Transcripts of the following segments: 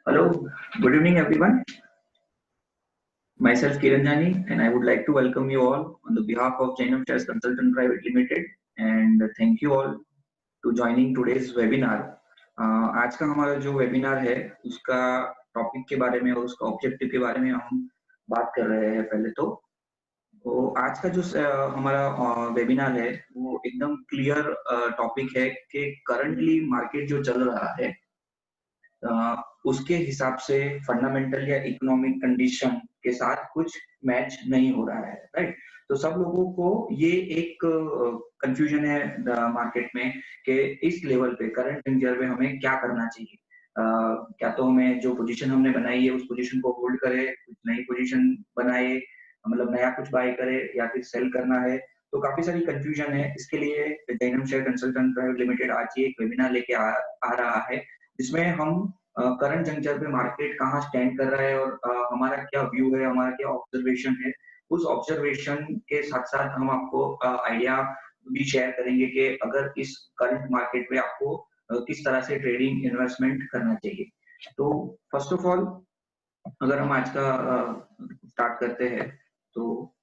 Hello, good evening everyone. Myself Kiran Jani and I would like to welcome you all on the behalf of Jainam Shares Consultant Private Limited and thank you all to joining today's webinar. आज का हमारा जो webinar है उसका topic के बारे में और उसका ऑब्जेक्टिव के बारे में हम बात कर रहे हैं। पहले तो आज का जो हमारा वेबिनार है वो एकदम क्लियर टॉपिक है कि करंटली मार्केट जो चल रहा है उसके हिसाब से फंडामेंटल या इकोनॉमिक कंडीशन के साथ कुछ मैच नहीं हो रहा है, राइट। तो सब लोगों को ये एक कंफ्यूजन है मार्केट में कि इस लेवल पे करंट जंक्चर पे हमें क्या करना चाहिए। क्या तो हमें जो पोजीशन हमने बनाई है उस पोजीशन को होल्ड करे, कुछ नई पोजीशन बनाए, मतलब नया कुछ बाय करे या फिर सेल करना है। तो काफी सारी कंफ्यूजन है। इसके लिए Jainam share consultant private limited आज ये एक वेबिनार लेके आ रहा है जिसमें हम करंट जंक्चर पे मार्केट कहाँ स्टैंड कर रहा है और हमारा क्या व्यू है, हमारा क्या ऑब्जर्वेशन है। उस ऑब्जर्वेशन के साथ साथ हम आपको आइडिया भी शेयर करेंगे कि अगर इस करंट मार्केट में आपको किस तरह से ट्रेडिंग इन्वेस्टमेंट करना चाहिए। तो फर्स्ट ऑफ ऑल अगर हम आज का स्टार्ट करते हैं तो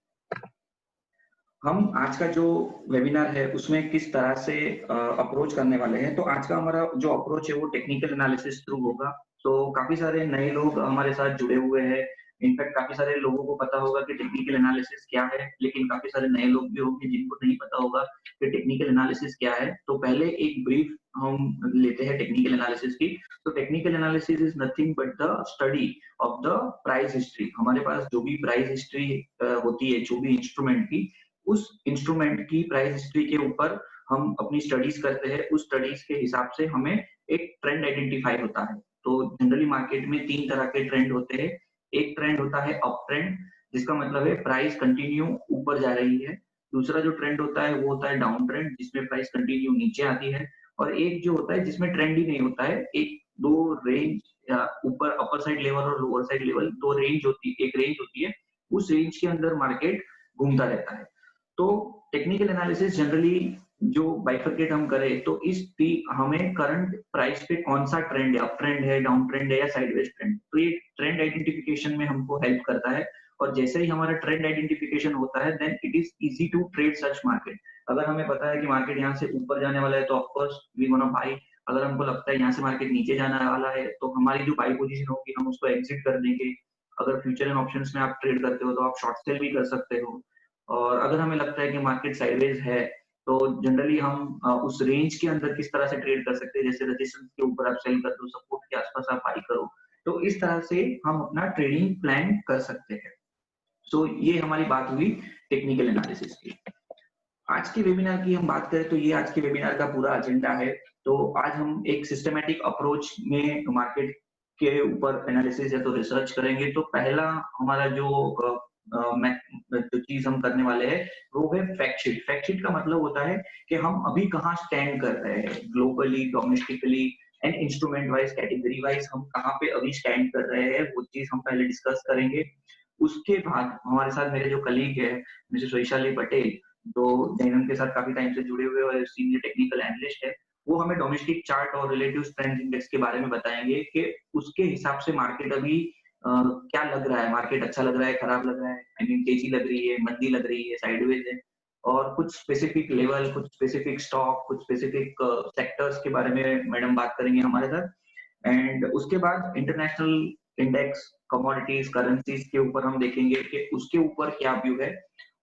हम आज का जो वेबिनार है उसमें किस तरह से अप्रोच करने वाले हैं। तो आज का हमारा जो अप्रोच है वो टेक्निकल एनालिसिस थ्रू होगा। तो काफी सारे नए लोग हमारे साथ जुड़े हुए हैं। इनफैक्ट काफी सारे लोगों को पता होगा कि टेक्निकल एनालिसिस क्या है, लेकिन काफी सारे नए लोग भी होंगे जिनको नहीं पता होगा कि टेक्निकल एनालिसिस क्या है। तो पहले एक ब्रीफ हम लेते हैं टेक्निकल एनालिसिस की। तो technical analysis is nothing but the study of the price history. हमारे पास जो भी प्राइस हिस्ट्री होती है, जो भी इंस्ट्रूमेंट की, उस इंस्ट्रूमेंट की प्राइस हिस्ट्री के ऊपर हम अपनी स्टडीज करते हैं। उस स्टडीज के हिसाब से हमें एक ट्रेंड आइडेंटिफाई होता है। तो जनरली मार्केट में तीन तरह के ट्रेंड होते हैं। एक ट्रेंड होता है अप ट्रेंड, जिसका मतलब है प्राइस कंटिन्यू ऊपर जा रही है। दूसरा जो ट्रेंड होता है वो होता है डाउन ट्रेंड, जिसमें प्राइस कंटिन्यू नीचे आती है। और एक जो होता है जिसमें ट्रेंड ही नहीं होता है, एक दो रेंज या ऊपर अपर साइड लेवल और लोअर साइड लेवल दो रेंज होती है, एक रेंज होती है, उस रेंज के अंदर मार्केट घूमता रहता है। तो टेक्निकल एनालिसिस जनरली जो बाइफरकेट हम करें तो हमें करंट प्राइस पे कौन सा ट्रेंड है, अप ट्रेंड है, डाउन ट्रेंड है या साइडवेज ट्रेंड, तो ये ट्रेंड आइडेंटिफिकेशन में हमको हेल्प करता है। और जैसे ही हमारा ट्रेंड आइडेंटिफिकेशन होता है then it is easy to trade such market. अगर हमें पता है कि मार्केट यहाँ से ऊपर जाने वाला है तो ऑफकोर्स वी गोना बाय। अगर हमको लगता है यहाँ से मार्केट नीचे जाने वाला है तो हमारी जो बाई पोजीशन होगी हम उसको एग्जिट कर देंगे। अगर फ्यूचर एंड ऑप्शंस में आप ट्रेड करते हो तो आप शॉर्ट सेल भी कर सकते हो। और अगर हमें लगता है कि मार्केट साइडवेज है तो जनरली हम उस रेंज के अंदर किस तरह से ट्रेड कर सकते हैं, जैसे रेजिस्टेंस के ऊपर आप सेल कर दो, सपोर्ट के आसपास आप बाई करो। तो इस तरह से हम अपना ट्रेडिंग प्लान कर सकते हैं। सो ये हमारी बात हुई टेक्निकल एनालिसिस की। आज के वेबिनार की हम बात करें तो ये आज के वेबिनार का पूरा एजेंडा है। तो आज हम एक सिस्टमैटिक अप्रोच में मार्केट के ऊपर एनालिसिस या तो रिसर्च करेंगे। तो पहला हमारा जो चीज हम करने वाले हैं वो है फैक्ट शीट। फैक्ट शीट का मतलब होता है कि हम अभी कहाँ स्टैंड कर रहे हैं, globally, domestically and instrument wise, category wise हम कहाँ पे अभी स्टैंड कर रहे हैं, वो चीज हम पहले डिस्कस करेंगे। उसके बाद हमारे साथ मेरे जो कलीग है मिसेस वैशाली पटेल, जो जैनम के साथ काफी टाइम से जुड़े हुए और सीनियर टेक्निकल एनालिस्ट है, वो हमें डोमेस्टिक चार्ट और रिलेटिव स्ट्रेंथ इंडेक्स के बारे में बताएंगे कि उसके हिसाब से मार्केट अभी क्या लग रहा है, मार्केट अच्छा लग रहा है, खराब लग रहा है, आई मीन तेजी लग रही है, मंदी लग रही है, साइडवेज है। और कुछ स्पेसिफिक लेवल, कुछ स्पेसिफिक स्टॉक, कुछ स्पेसिफिक सेक्टर्स के बारे में मैडम बात करेंगे हमारे साथ। एंड उसके बाद इंटरनेशनल इंडेक्स, कमोडिटीज, करेंसीज के ऊपर हम देखेंगे कि उसके ऊपर क्या व्यू है।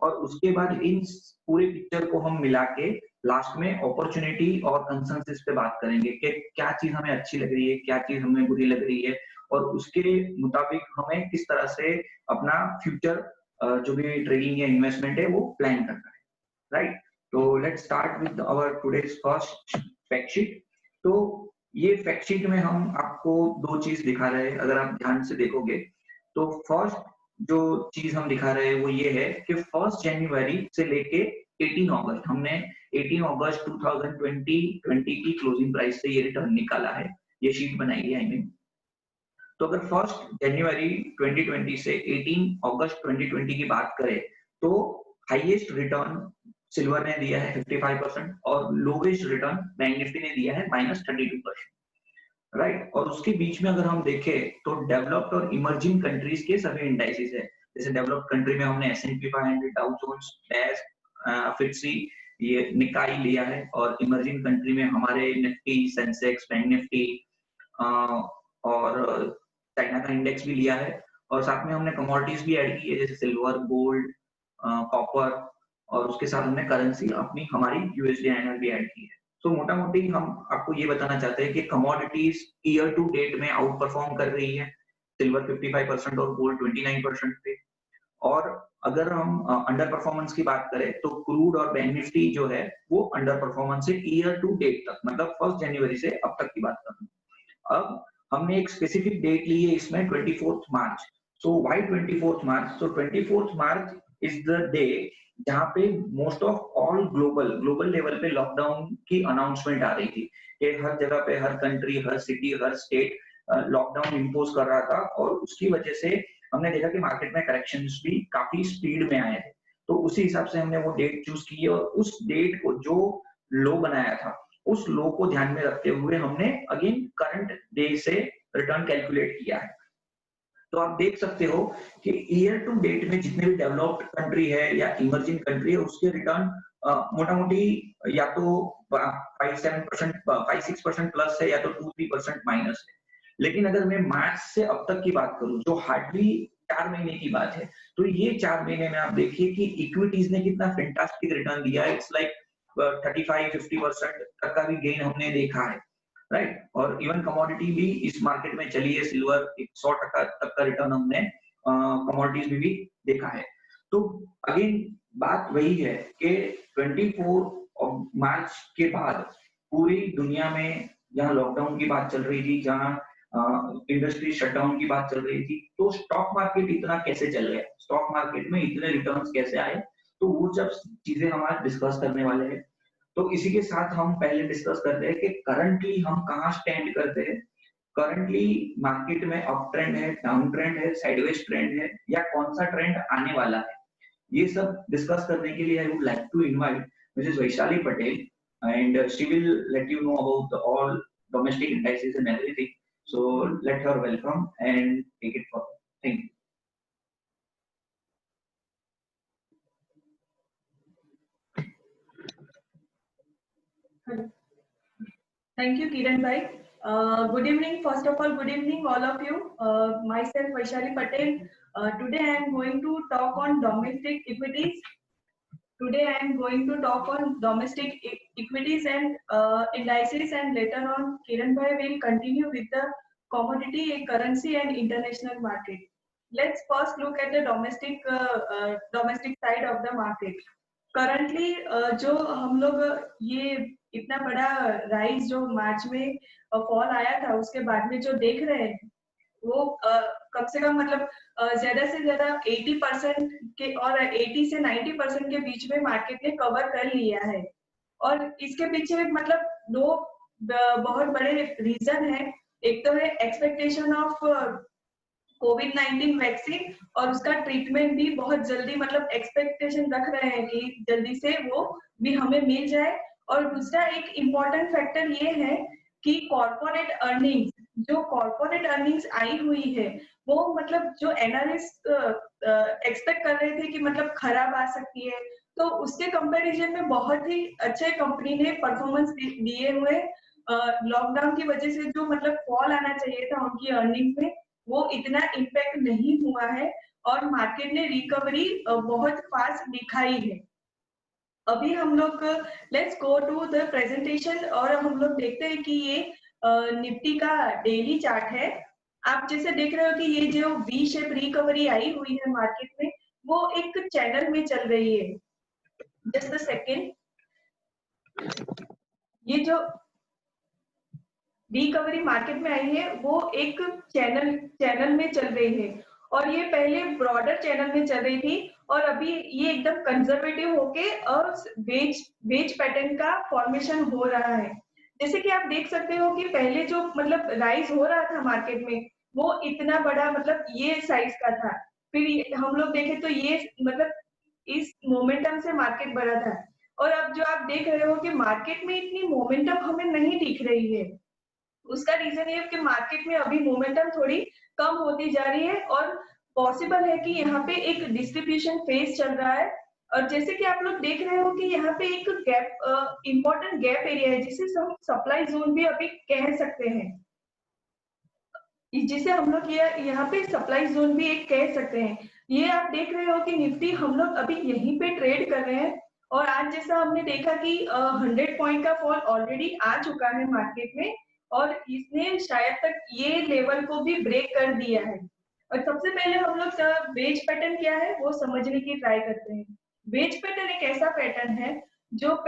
और उसके बाद इन पूरे पिक्चर को हम मिला के लास्ट में अपॉर्चुनिटी और कंसेंसस पे बात करेंगे कि क्या चीज हमें अच्छी लग रही है, क्या चीज हमें बुरी लग रही है, और उसके मुताबिक हमें किस तरह से अपना फ्यूचर जो भी ट्रेडिंग या इन्वेस्टमेंट है वो प्लान करना है, राइट। तो let's start with our today's first fact sheet. तो ये फैक्ट शीट में हम आपको दो चीज दिखा रहे हैं, अगर आप ध्यान से देखोगे तो फर्स्ट जो चीज हम दिखा रहे हैं वो ये है कि 1 जनवरी से लेके 18 अगस्त हमने 18 अगस्त 2020 की क्लोजिंग प्राइस से ये रिटर्न निकाला है, ये शीट बनाई है आई मीन। तो अगर 1 जनवरी 2020 से 18 अगस्त 2020 की बात करें तो हाईएस्ट रिटर्न सिल्वर ने दिया है 55% और लोवेस्ट रिटर्न बैंक निफ्टी ने दिया है -32%। राइट। और उसके बीच में अगर हम देखें तो डेवलप्ड और इमर्जिंग कंट्रीज के सभी इंडाइसेस है। जैसे डेवलप्ड कंट्री में हमने S&P 500, Dow Jones, dash, FTSE, ये निकाई लिया है, और इमर्जिंग कंट्री में हमारे निफ्टी, सेंसेक्स, बैंक निफ्टी और चाइना का इंडेक्स भी लिया है। और साथ में हमने कमोडिटीज भी ऐड की है, जैसे सिल्वर, गोल्ड, कॉपर, और उसके साथ हमने करेंसी अपनी हमारी USD INR भी ऐड की है। तो मोटा मोटी हम आपको ये बताना चाहते हैं कि कमोडिटीज ईयर टू डेट में आउट परफॉर्म कर रही है, सिल्वर 55% और गोल्ड 29% पे। और अगर हम अंडर परफॉर्मेंस की बात करें तो क्रूड और बैंक निफ्टी जो है वो अंडर परफॉर्मेंस है ईयर टू डेट तक, मतलब 1 जनवरी से अब तक की बात कर रहा हूँ। अब हमने एक स्पेसिफिक डेट ली है इसमें, 24 मार्च। सो व्हाई 24 मार्च? तो 24 मार्च इज द डे जहां पे most of all global global level पे लॉकडाउन की अनाउंसमेंट आ रही थी कि हर जगह पे, हर कंट्री, हर सिटी, हर स्टेट लॉकडाउन इम्पोज कर रहा था। और उसकी वजह से हमने देखा कि मार्केट में करेक्शंस भी काफी स्पीड में आए थे। तो उसी हिसाब से हमने वो डेट चूज की है, और उस डेट को जो लो बनाया था, उस लो को ध्यान में रखते हुए हमने अगेन करंट डे से रिटर्न कैलकुलेट किया है। तो आप देख सकते हो कि ईयर टू डेट में जितने भी डेवलप्ड कंट्री है या इमर्जिंग कंट्री है, उसके रिटर्न मोटा मोटी या तो 5-7%, 5-6% प्लस है, या तो 2-3% माइनस है। लेकिन अगर मैं मार्च से अब तक की बात करूं, जो हार्डली 4 महीने की बात है, तो ये 4 महीने में आप देखिए कि इक्विटीज ने कितना फैंटास्टिक रिटर्न दिया है। इट्स लाइक 35-50% तक का भी गेन हमने देखा है, राइट। और इवन कमोडिटी भी इस मार्केट में चली है, सिल्वर 100% तक का रिटर्न हमने कमोडिटीज में भी देखा है। तो अगेन बात वही है कि 24 मार्च के बाद पूरी दुनिया में जहां लॉकडाउन की बात चल रही थी, जहां इंडस्ट्री शटडाउन की बात चल रही थी, तो स्टॉक मार्केट इतना कैसे चल गया, स्टॉक मार्केट में इतने रिटर्न्स कैसे आए, तो वो सब चीजें हम आज डिस्कस करने वाले हैं। तो इसी के साथ हम पहले डिस्कस करते हैं कि करंटली हम कहाँ स्टैंड करते हैं। करंटली मार्केट में अप ट्रेंड है, डाउन ट्रेंड है, साइडवेज ट्रेंड है, या कौन सा ट्रेंड आने वाला है, ये सब डिस्कस करने के लिए I would like to invite Mrs Vaishali Patel, and she will let you know about all domestic indices and everything. So let her welcome and take it forward. Thank you. Thank you, Kiran bhai. Good evening. First of all, good evening, all of you. Myself, Vaishali Patel. Today, I am going to talk on domestic equities. Today, I am going to talk on domestic equities and indices, and later on, Kiran bhai will continue with the commodity, currency, and international market. Let's first look at the domestic side of the market. Currently जो हम लोग ये इतना बड़ा rise जो मार्च में fall आया था, उसके बाद में जो देख रहे हैं वो कम से कम मतलब ज्यादा से ज्यादा 80% के और 80 से 90% के बीच में मार्केट ने कवर कर लिया है। और इसके पीछे मतलब दो बहुत बड़े रीजन है। एक तो है एक्सपेक्टेशन ऑफ कोविड-19 वैक्सीन, और उसका ट्रीटमेंट भी बहुत जल्दी मतलब एक्सपेक्टेशन रख रहे हैं कि जल्दी से वो भी हमें मिल जाए। और दूसरा एक इम्पोर्टेंट फैक्टर ये है कि कॉर्पोरेट अर्निंग्स, जो कॉर्पोरेट अर्निंग्स आई हुई है, वो मतलब जो एनालिस्ट एक्सपेक्ट कर रहे थे कि मतलब खराब आ सकती है, तो उसके कंपैरिजन में बहुत ही अच्छे कंपनी ने परफॉर्मेंस दिए हुए। लॉकडाउन की वजह से जो मतलब फॉल आना चाहिए था उनकी अर्निंग्स में, वो इतना इम्पैक्ट नहीं हुआ है, और मार्केट ने रिकवरी बहुत फास्ट दिखाई है। अभी हम लोग let's go to the presentation, और हम लोग देखते हैं कि ये निफ्टी का डेली चार्ट है। आप जैसे देख रहे हो कि ये जो वी शेप रिकवरी आई हुई है मार्केट में, वो एक चैनल में चल रही है। जस्ट अ सेकेंड, ये जो रिकवरी मार्केट में आई है वो एक चैनल में चल रही है, और ये पहले ब्रॉडर चैनल में चल रही थी, और अभी ये एकदम कंजर्वेटिव होके और बेच पैटर्न का फॉर्मेशन हो रहा है। जैसे कि आप देख सकते हो कि पहले जो मतलब राइज हो रहा था मार्केट में, वो इतना बड़ा मतलब ये साइज का था। फिर हम लोग देखें तो ये मतलब इस मोमेंटम से मार्केट बढ़ा था, और अब जो आप देख रहे हो कि मार्केट में इतनी मोमेंटम हमें नहीं दिख रही है। उसका रीजन ये है कि मार्केट में अभी मोमेंटम थोड़ी कम होती जा रही है और पॉसिबल है कि यहाँ पे एक डिस्ट्रीब्यूशन फेज चल रहा है। और जैसे कि आप लोग देख रहे हो कि यहाँ पे एक गैप इंपॉर्टेंट गैप एरिया है जिसे हम सप्लाई जोन भी अभी कह सकते हैं, जिसे हम लोग यहाँ पे सप्लाई जोन भी एक कह सकते हैं। ये आप देख रहे हो कि निफ्टी हम लोग अभी यहीं पे ट्रेड कर रहे हैं और आज जैसा हमने देखा कि 100 पॉइंट का फॉल ऑलरेडी आ चुका है मार्केट में और इसने शायद तक ये लेवल को भी ब्रेक कर दिया है। और सबसे पहले हम लोग वेज पैटर्न क्या है वो समझने की ट्राई करते हैं। वेज पैटर्न एक ऐसा पैटर्न है जो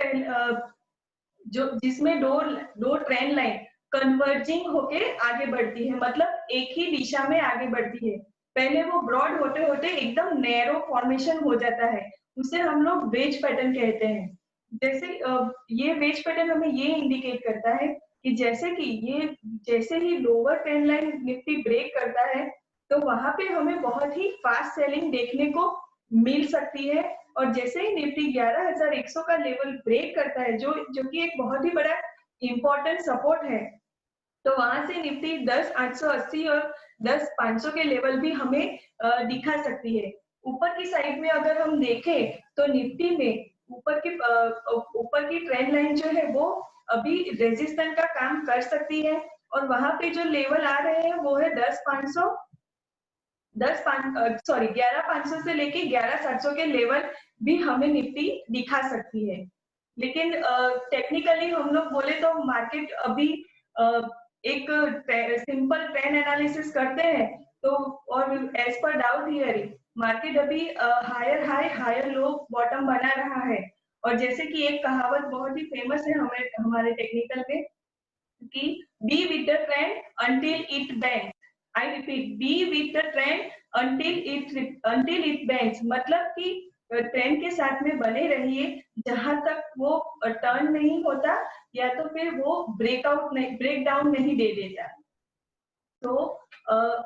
जो जिसमें दो ट्रेंड लाइन कन्वर्जिंग होके आगे बढ़ती है, मतलब एक ही दिशा में आगे बढ़ती है। पहले वो ब्रॉड होते होते एकदम नैरो फॉर्मेशन हो जाता है, उसे हम लोग वेज पैटर्न कहते हैं। जैसे ये वेज पैटर्न हमें ये इंडिकेट करता है कि जैसे ही lower trend line Nifty break करता है तो वहां पे हमें बहुत ही फास्ट सेलिंग देखने को मिल सकती है। और जैसे ही निफ्टी 11,100 का लेवल ब्रेक करता है जो कि एक बहुत ही बड़ा इंपॉर्टेंट सपोर्ट है, तो वहां से निफ्टी 10,880 और 10,500 के लेवल भी हमें दिखा सकती है। ऊपर की साइड में अगर हम देखें तो निफ्टी में ऊपर की ट्रेंड लाइन जो है वो अभी रेजिस्टेंट का काम कर सकती है और वहां पे जो लेवल आ रहे हैं वो है 11,500 से लेके 11,700 के लेवल भी हमें निफ्टी दिखा सकती है। लेकिन टेक्निकली हम लोग बोले तो मार्केट अभी एक सिंपल ट्रेंड एनालिसिस करते हैं तो और as per Dow theory market अभी higher high higher low bottom बना रहा है। और जैसे कि एक कहावत बहुत ही फेमस है हमारे टेक्निकल में कि be with the trend until it bends. I repeat, be with the trend until it bends, मतलब कि ट्रेंड के साथ में बने रहिए जहां तक वो टर्न नहीं होता या तो फिर वो ब्रेक डाउन नहीं दे देता। तो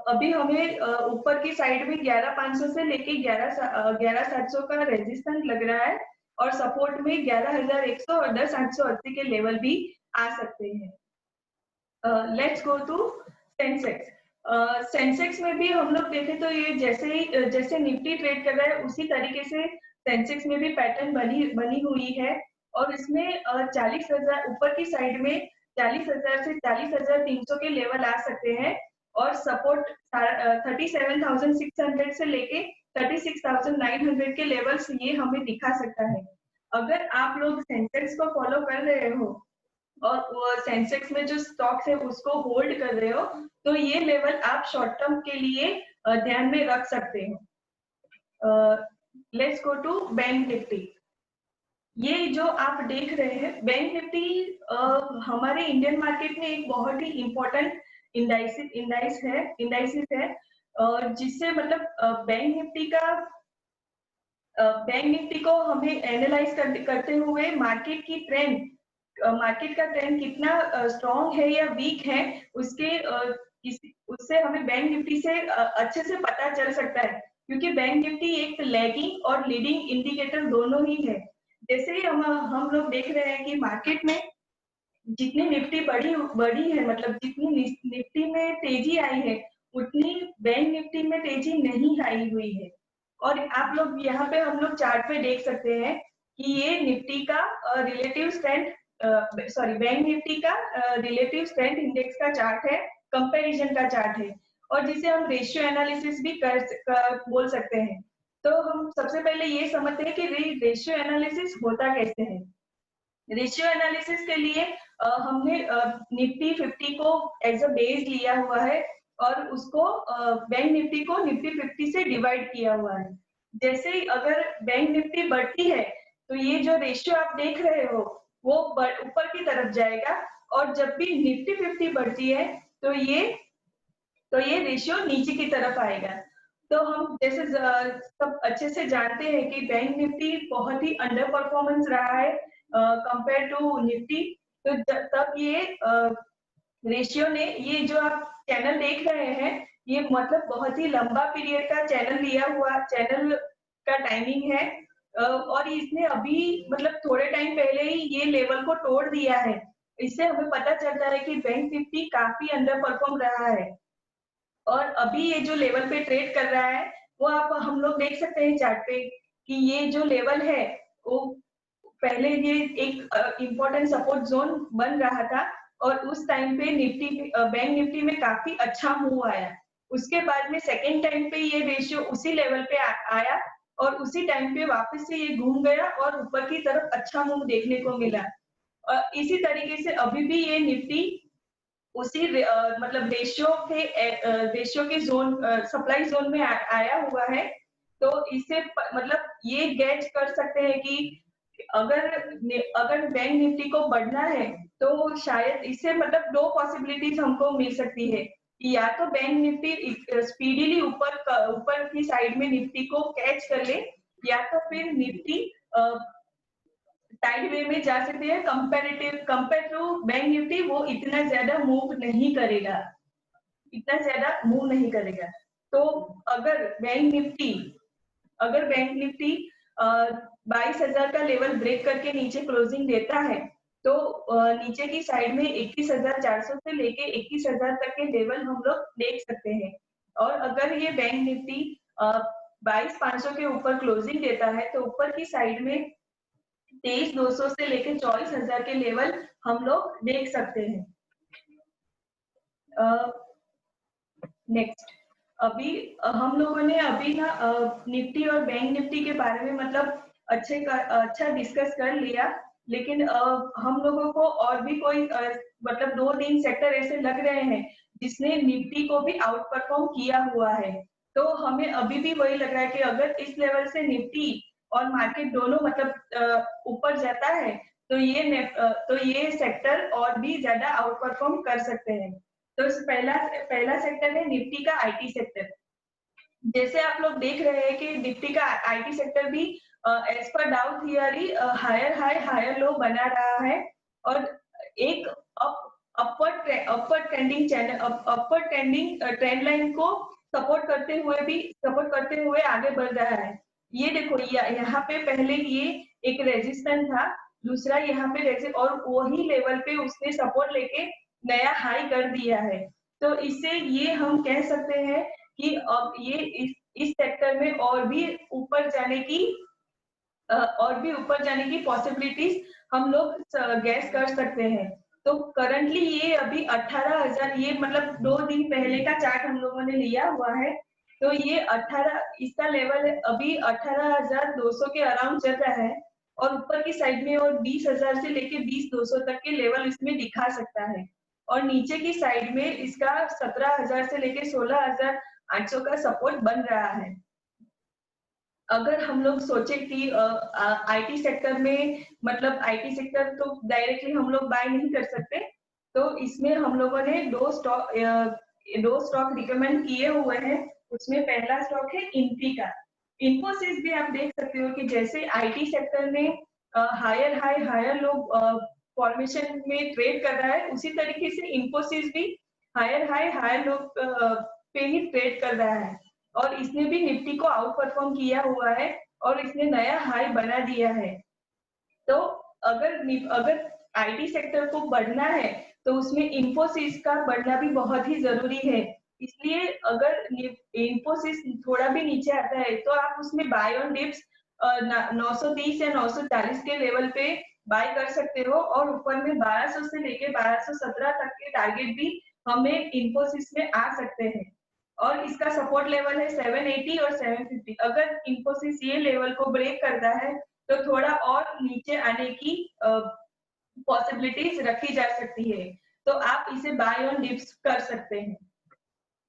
अभी हमें ऊपर की साइड में 11,500 से लेके 11,700 का रेजिस्टेंस लग रहा है और सपोर्ट में 11,100 और 10,880 के लेवल भी आ सकते हैं। Let's go to Sensex. Sensex में भी हम लोग देखें तो ये जैसे निफ्टी ट्रेड कर रहा है उसी तरीके से सेंसेक्स में भी पैटर्न बनी हुई है और इसमें 40,000 ऊपर की साइड में 40,000 से 40,300 के लेवल आ सकते हैं और सपोर्ट 37,600 से लेके 36,900 के लेवल्स ये हमें दिखा सकता है। अगर आप लोग सेंसेक्स को फॉलो कर रहे हो और वो सेंसेक्स में जो स्टॉक्स है उसको होल्ड कर रहे हो तो ये लेवल आप शॉर्ट टर्म के लिए ध्यान में रख सकते हो। Let's go to bank Nifty. ये जो आप देख रहे हैं बैंक निफ्टी हमारे इंडियन मार्केट में एक बहुत ही इम्पोर्टेंट इंडाइसिस है और जिससे मतलब बैंक निफ्टी को हमें एनालाइज करते हुए मार्केट का ट्रेंड कितना स्ट्रॉन्ग है या वीक है उससे हमें बैंक निफ्टी से अच्छे से पता चल सकता है, क्योंकि बैंक निफ्टी एक लैगिंग और लीडिंग इंडिकेटर दोनों ही है। जैसे ही हम लोग देख रहे हैं कि मार्केट में जितनी निफ्टी बढ़ी है, मतलब जितनी निफ्टी में तेजी आई है उतनी बैंक निफ्टी में तेजी नहीं आई हुई है। और आप लोग यहाँ पे हम लोग चार्ट पे देख सकते हैं कि ये निफ्टी का रिलेटिव स्ट्रेंथ बैंक निफ्टी का रिलेटिव स्ट्रेंथ इंडेक्स का चार्ट है, कंपैरिजन का चार्ट है और जिसे हम रेशियो एनालिसिस भी बोल सकते हैं। तो हम सबसे पहले ये समझते हैं कि रेशियो एनालिसिस होता कैसे है। रेशियो एनालिसिस के लिए हमने निफ्टी 50 को एज अ बेस लिया हुआ है और उसको बैंक निफ्टी को निफ्टी 50 से डिवाइड किया हुआ है। जैसे ही अगर बैंक निफ्टी बढ़ती है तो ये जो रेशियो आप देख रहे हो वो ऊपर की तरफ जाएगा और जब भी निफ्टी 50 बढ़ती है तो ये रेशियो नीचे की तरफ आएगा। तो हम जैसे सब अच्छे से जानते हैं कि बैंक निफ्टी बहुत ही अंडर परफॉर्मेंस रहा है कंपेयर टू निफ्टी। तो तब ये रेशियो ने, ये जो आप चैनल देख रहे हैं ये मतलब बहुत ही लंबा पीरियड का चैनल का टाइमिंग है और इसने अभी मतलब थोड़े टाइम पहले ही ये लेवल को तोड़ दिया है इससे हमें पता चलता है कि बैंक निफ्टी काफी अंडर परफॉर्म रहा है और अभी ये जो लेवल पे ट्रेड कर रहा है वो आप हम लोग देख सकते हैं चार्ट पे कि ये जो लेवल है वो पहले ये एक इम्पोर्टेंट सपोर्ट जोन बन रहा था और उस टाइम पे निफ्टी बैंक निफ्टी में काफी अच्छा मूव आया। उसके बाद में सेकेंड टाइम पे ये रेशियो उसी लेवल पे आया और उसी टाइम पे वापस से ये घूम गया और ऊपर की तरफ अच्छा मूव देखने को मिला। इसी तरीके से अभी भी ये निफ्टी उसी मतलब रेशियो के जोन सप्लाई जोन में आया हुआ है। तो इससे मतलब ये गैज कर सकते हैं कि अगर बैंक निफ्टी को बढ़ना है तो शायद इससे मतलब दो पॉसिबिलिटीज हमको मिल सकती है कि या तो बैंक निफ्टी स्पीडीली ऊपर की साइड में निफ्टी को कैच कर ले या तो फिर निफ्टी साइड वे में जा सकते हैं। कंपेयर टू बैंक निफ्टी वो इतना ज्यादा मूव नहीं करेगा, इतना ज्यादा मूव नहीं करेगा। तो अगर बैंक निफ्टी 22,000 का लेवल ब्रेक करके नीचे क्लोजिंग देता है तो नीचे की साइड में 21,400 से लेके 21,000 तक के लेवल हम लोग देख सकते हैं। और अगर ये बैंक निफ्टी 22,500 के ऊपर क्लोजिंग देता है तो ऊपर की साइड में 23,200 से लेके 24,000 के लेवल हम लोग देख सकते हैं। नेक्स्ट अभी हम लोगों ने अभी ना निफ्टी और बैंक निफ्टी के बारे में मतलब अच्छा डिस्कस कर लिया, लेकिन हम लोगों को और भी कोई मतलब 2-3 सेक्टर ऐसे लग रहे हैं जिसने निफ्टी को भी आउट परफॉर्म किया हुआ है। तो हमें अभी भी वही लग रहा है कि अगर इस लेवल से निफ्टी और मार्केट दोनों मतलब ऊपर जाता है तो ये सेक्टर और भी ज्यादा आउट परफॉर्म कर सकते हैं। तो पहला सेक्टर है निफ्टी का आईटी सेक्टर। जैसे आप लोग देख रहे हैं कि निफ्टी का आईटी सेक्टर भी as per Dow theory higher high higher low बना रहा है और एक अपवर्ड ट्रेंडिंग ट्रेंड लाइन को सपोर्ट करते हुए आगे बढ़ रहा है। ये देखो यहाँ पे पहले ये एक रेजिस्टेंस था, दूसरा यहाँ पे और वही लेवल पे उसने सपोर्ट लेके नया हाई कर दिया है। तो इससे ये हम कह सकते हैं कि अब ये इस सेक्टर में और भी ऊपर जाने की पॉसिबिलिटीज हम लोग गैस कर सकते हैं। तो करंटली ये अभी 18,000 ये मतलब 2 दिन पहले का चार्ट हम लोगों ने लिया हुआ है। तो ये 18 इसका लेवल अभी 18,200 के अराउंड चल रहा है और ऊपर की साइड में और 20,000 से लेके 20,200 तक के लेवल इसमें दिखा सकता है और नीचे की साइड में इसका 17,000 से लेके 16,800 का सपोर्ट बन रहा है। अगर हम लोग सोचे कि आईटी सेक्टर में मतलब आईटी सेक्टर तो डायरेक्टली हम लोग बाय नहीं कर सकते, तो इसमें हम लोगों ने दो स्टॉक रिकमेंड किए हुए हैं। उसमें पहला स्टॉक है इन्फी का। इन्फोसिस भी आप देख सकते हो कि जैसे आईटी सेक्टर में higher high higher low formation में ट्रेड कर रहा है, उसी तरीके से इन्फोसिस भी हायर हाई हायर लो पे ही ट्रेड कर रहा है और इसने भी निफ्टी को आउट परफॉर्म किया हुआ है और इसने नया हाई बना दिया है। तो अगर आईटी सेक्टर को बढ़ना है तो उसमें इन्फोसिस का बढ़ना भी बहुत ही जरूरी है। इसलिए अगर इन्फोसिस थोड़ा भी नीचे आता है तो आप उसमें बाय ऑन डिप्स 930 या 940 के लेवल पे बाय कर सकते हो और ऊपर में 1200 से लेके 1217 तक के टारगेट भी हमें इन्फोसिस में आ सकते हैं और इसका सपोर्ट लेवल है 780 और 750। अगर इन्फोसिस ये लेवल को ब्रेक करता है तो थोड़ा और नीचे आने की पॉसिबिलिटीज रखी जा सकती है, तो आप इसे बाय ऑन डिप्स कर सकते हैं।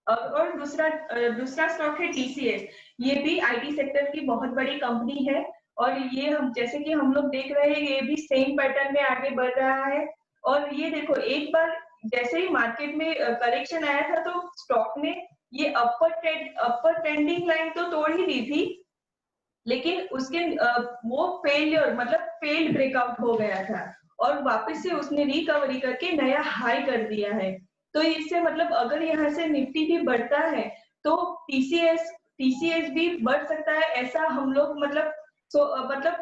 और दूसरा स्टॉक है टीसीएस। ये भी आईटी सेक्टर की बहुत बड़ी कंपनी है और ये हम जैसे कि हम लोग देख रहे हैं ये भी सेम पैटर्न में आगे बढ़ रहा है। और ये देखो एक बार जैसे ही मार्केट में करेक्शन आया था तो स्टॉक ने ये अपर ट्रेंडिंग लाइन तो तोड़ ही दी थी, लेकिन उसके वो फेल्ड ब्रेकआउट हो गया था और वापस से उसने रिकवरी करके नया हाई कर दिया है। तो इससे मतलब अगर यहाँ से निफ्टी भी बढ़ता है तो टीसीएस भी बढ़ सकता है, ऐसा हम लोग मतलब मतलब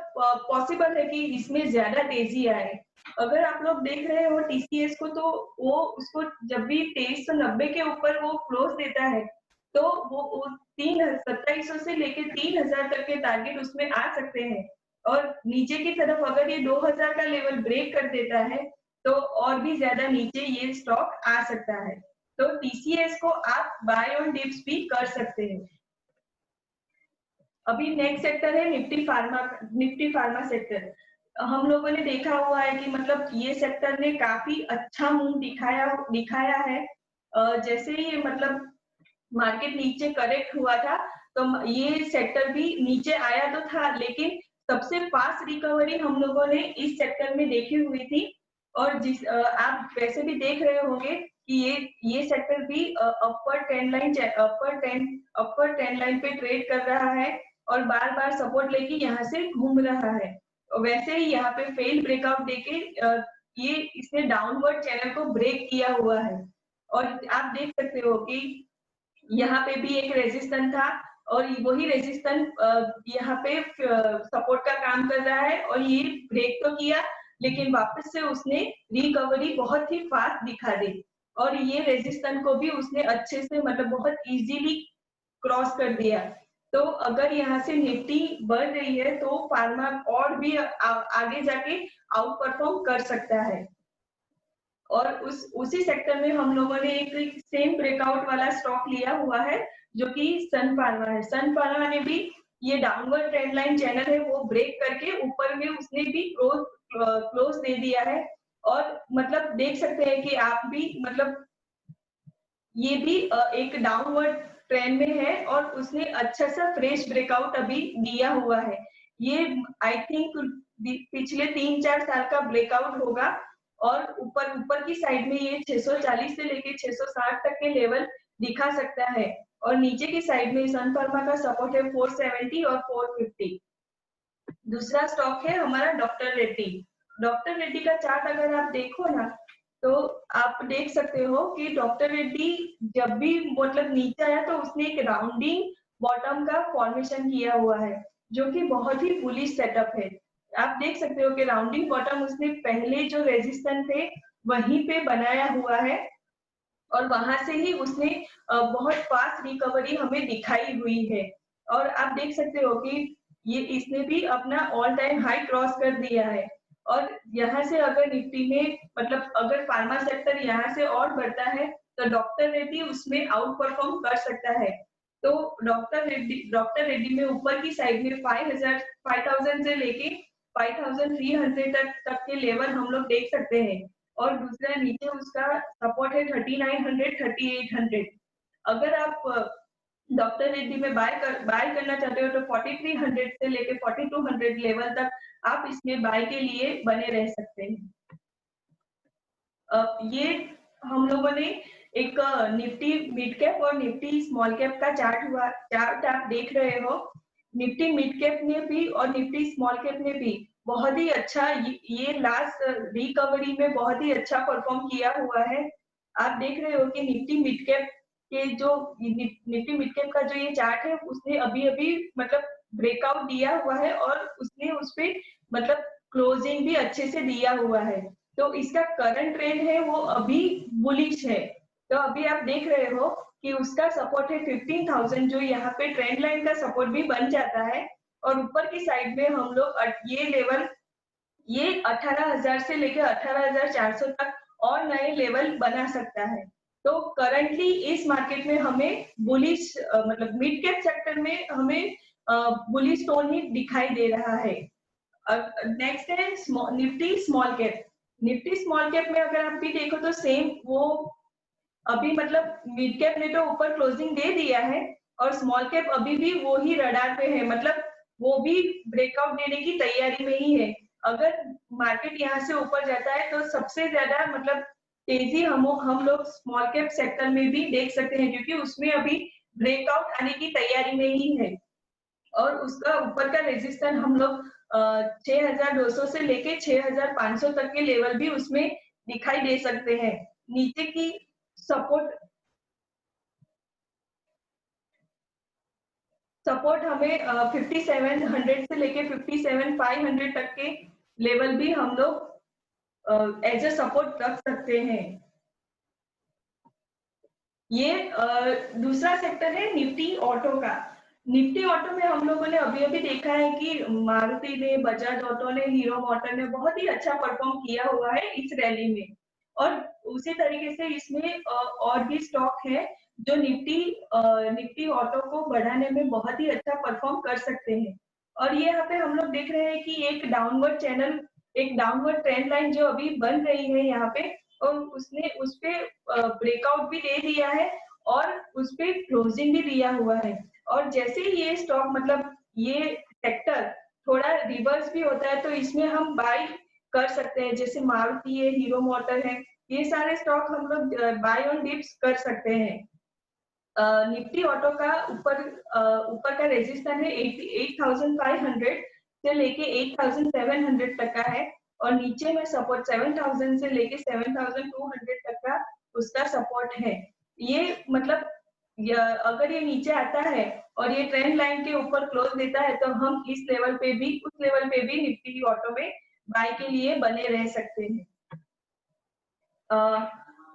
पॉसिबल है कि इसमें ज्यादा तेजी आए। अगर आप लोग देख रहे हो टीसीएस को, तो वो उसको जब भी 2390 के ऊपर वो क्लोज देता है, तो वो 2700 से लेके 3000 तक के टारगेट उसमें आ सकते हैं। और नीचे की तरफ अगर ये 2000 का लेवल ब्रेक कर देता है, तो और भी ज्यादा नीचे ये स्टॉक आ सकता है। तो टीसीएस को आप बाय ऑन डिप्स भी कर सकते हैं। अभी नेक्स्ट सेक्टर है निफ्टी फार्मा सेक्टर। हम लोगों ने देखा हुआ है कि मतलब ये सेक्टर ने काफी अच्छा मूव दिखाया है। जैसे ही मतलब मार्केट नीचे करेक्ट हुआ था, तो ये सेक्टर भी नीचे आया तो था, लेकिन सबसे फास्ट रिकवरी हम लोगों ने इस सेक्टर में देखी हुई थी। और आप वैसे भी देख रहे होंगे कि ये सेक्टर भी अपर ट्रेंड लाइन पे ट्रेड कर रहा है और बार बार सपोर्ट लेके यहाँ से घूम रहा है। वैसे ही यहाँ पे फेल ब्रेकआउट देके ये इसने डाउनवर्ड चैनल को ब्रेक किया हुआ है। और आप देख सकते हो कि यहाँ पे भी एक रेजिस्टेंस था, और वही रेजिस्टेंस यहाँ पे सपोर्ट का काम कर रहा है, और ये ब्रेक तो किया, लेकिन वापस से उसने रिकवरी बहुत ही फास्ट दिखा दी, और ये रेजिस्टेंस को भी उसने अच्छे से मतलब बहुत इजीली क्रॉस कर दिया। तो अगर यहाँ से निफ्टी बढ़ रही है, तो फार्मा और भी आगे जाके आउट परफॉर्म कर सकता है। और उसी सेक्टर में हम लोगों ने एक सेम ब्रेकआउट वाला स्टॉक लिया हुआ है, जो कि सन फार्मा है। सन फार्मा ने भी ये डाउनवर्ड ट्रेंड लाइन चैनल है वो ब्रेक करके ऊपर में उसने भी क्लोज दे दिया है। और मतलब देख सकते हैं कि आप भी मतलब ये भी एक डाउनवर्ड ट्रेंड में है, और उसने अच्छा सा फ्रेश ब्रेकआउट अभी दिया हुआ है। ये आई थिंक पिछले 3-4 साल का ब्रेकआउट होगा, और ऊपर ऊपर की साइड में ये 640 से लेके 660 तक के लेवल दिखा सकता है। और नीचे की साइड में सन फार्मा का सपोर्ट है 470 और 450। दूसरा स्टॉक है हमारा डॉक्टर रेड्डी। डॉक्टर रेड्डी का चार्ट अगर आप देखो ना, तो आप देख सकते हो कि डॉक्टर रेड्डी जब भी मतलब नीचे आया, तो उसने एक राउंडिंग बॉटम का फॉर्मेशन किया हुआ है, जो कि बहुत ही बुलिश सेटअप है। आप देख सकते हो कि राउंडिंग बॉटम उसने पहले जो रेजिस्टेंस थे वहीं पे बनाया हुआ है, और वहां से ही उसने बहुत फास्ट रिकवरी हमें दिखाई हुई है। और आप देख सकते हो कि ये इसने भी अपना ऑल टाइम हाई क्रॉस कर दिया है। और यहाँ से अगर निफ्टी में मतलब अगर फार्मा सेक्टर यहाँ से और बढ़ता है, तो डॉक्टर रेड्डी उसमें आउट परफॉर्म कर सकता है। तो डॉक्टर रेड्डी में ऊपर की साइड में 5000 से लेके 5300 तक के लेवल हम लोग देख सकते हैं। और दूसरा नीचे उसका सपोर्ट है 3900 3800। अगर आप डॉक्टर रेड्डी में बाय करना चाहते हो, तो 4300 से लेके 4200 लेवल तक आप इसमें बाय के लिए बने रह सकते हैं। ये हम लोगों ने एक निफ्टी मिड कैप और निफ्टी स्मॉल कैप का चार्ट आप देख रहे हो। निफ्टी मिड कैप ने भी और निफ्टी स्मॉल कैप ने भी बहुत ही अच्छा ये लास्ट रिकवरी में बहुत ही अच्छा परफॉर्म किया हुआ है। आप देख रहे हो कि निफ्टी मिड कैप के जो निफ्टी मिड कैप का जो ये चार्ट है, उसने अभी अभी मतलब ब्रेकआउट दिया हुआ है, और उसने उसपे मतलब क्लोजिंग भी अच्छे से दिया हुआ है। तो इसका करंट ट्रेंड है वो अभी बुलिश है। तो अभी आप देख रहे हो कि उसका सपोर्ट है 15,000, जो यहाँ पे ट्रेंड लाइन का सपोर्ट भी बन जाता है। और ऊपर की साइड में हम लोग ये लेवल ये 18,000 से लेकर 18,400 तक और नए लेवल बना सकता है। तो करंटली इस मार्केट में हमें बुलिश मतलब मिड कैप सेक्टर में हमें बुलिश टोन ही दिखाई दे रहा है। नेक्स्ट है Nifty small cap. Nifty small cap में अगर आप भी देखो, तो सेम वो अभी मतलब मिड कैप ने तो ऊपर क्लोजिंग दे दिया है, और स्मॉल कैप अभी भी वो ही रडार पे है, मतलब वो भी ब्रेकआउट देने की तैयारी में ही है। अगर मार्केट यहाँ से ऊपर जाता है, तो सबसे ज्यादा मतलब तेजी हम लोग स्मॉल कैप सेक्टर में भी देख सकते हैं, क्योंकि उसमें अभी ब्रेकआउट आने की तैयारी में ही है। और उसका ऊपर का रेजिस्टेंस हम लोग 6200 से लेके 6500 तक के लेवल भी उसमें दिखाई दे सकते हैं। नीचे की सपोर्ट सपोर्ट हमें 5700 से लेके 57500 तक के लेवल भी हम लोग एज अ सपोर्ट रख सकते हैं। ये दूसरा सेक्टर है निफ्टी ऑटो का। निफ्टी ऑटो में हम लोगों ने अभी अभी देखा है कि मारुति ने, बजाज ऑटो ने, हीरो मोटर ने बहुत ही अच्छा परफॉर्म किया हुआ है इस रैली में। और उसी तरीके से इसमें और भी स्टॉक है जो निफ्टी ऑटो को बढ़ाने में बहुत ही अच्छा परफॉर्म कर सकते हैं। और ये यहाँ पे हम लोग देख रहे हैं कि एक डाउनवर्ड ट्रेंड लाइन जो अभी बन रही है यहाँ पे, और उसने उस पे ब्रेकआउट भी दे दिया है और उस पे क्लोजिंग भी दिया हुआ है। और जैसे ही ये स्टॉक मतलब ये सेक्टर थोड़ा रिवर्स भी होता है तो इसमें हम बाय कर सकते हैं, जैसे मारुति है, हीरो मोटर है, ये सारे स्टॉक हम लोग बाय ऑन डिप्स कर सकते हैं। निफ्टी ऑटो का ऊपर का रेजिस्टेंस है 8,500 से लेके 8,700 तक का है, और नीचे में सपोर्ट 7,000 से लेके 7,200 तक का उसका सपोर्ट है। ये मतलब अगर ये नीचे आता है और ये ट्रेंड लाइन के ऊपर क्लोज देता है तो हम इस लेवल पे भी, उस लेवल पे भी निफ्टी ऑटो में बाय के लिए बने रह सकते हैं।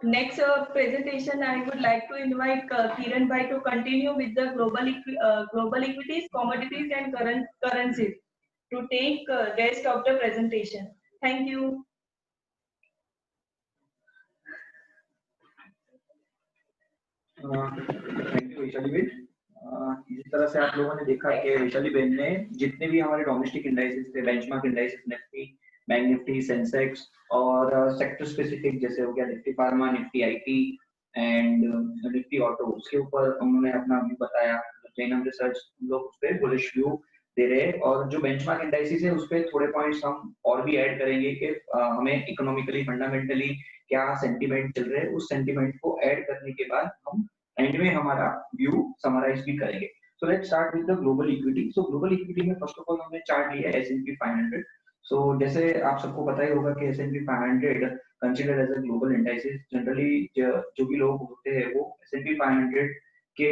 Next presentation, I would like to invite Kiran Bhai to continue with the global equities, commodities, and currencies to take rest of the presentation. Thank you. Thank you Vaishali Ben. इस तरह से आप लोगों ने देखा कि वैशाली बेन ने जितने भी हमारे डोमेस्टिक इंडाइसेस थे, benchmark indices, Nifty, bank Nifty, Sensex और सेक्टर स्पेसिफिक जैसे हो गया Nifty pharma, Nifty IT and Nifty auto, उसके ऊपर उन्होंने अपना व्यू बताया। जैनम रिसर्च लोग उस पर बुलिश व्यू दे रहे हैं, और जो बेंचमार्क इंडाइसेस है उस पर थोड़े पॉइंट्स हम और भी ऐड करेंगे कि हमें इकोनॉमिकली फंडामेंटली क्या सेंटीमेंट चल रहे हैं, उस सेंटीमेंट को ऐड करने के बाद हम एंड में हमारा व्यू समराइज भी करेंगे। So let's start with the global equity. So global equity में फर्स्ट ऑफ ऑल हमने चार्ट लिया है S&P 500। सो जैसे आप सबको पता ही होगा कि S&P 500 considered as a global indices. Generally जो भी लोग होते हैं वो S&P 500 के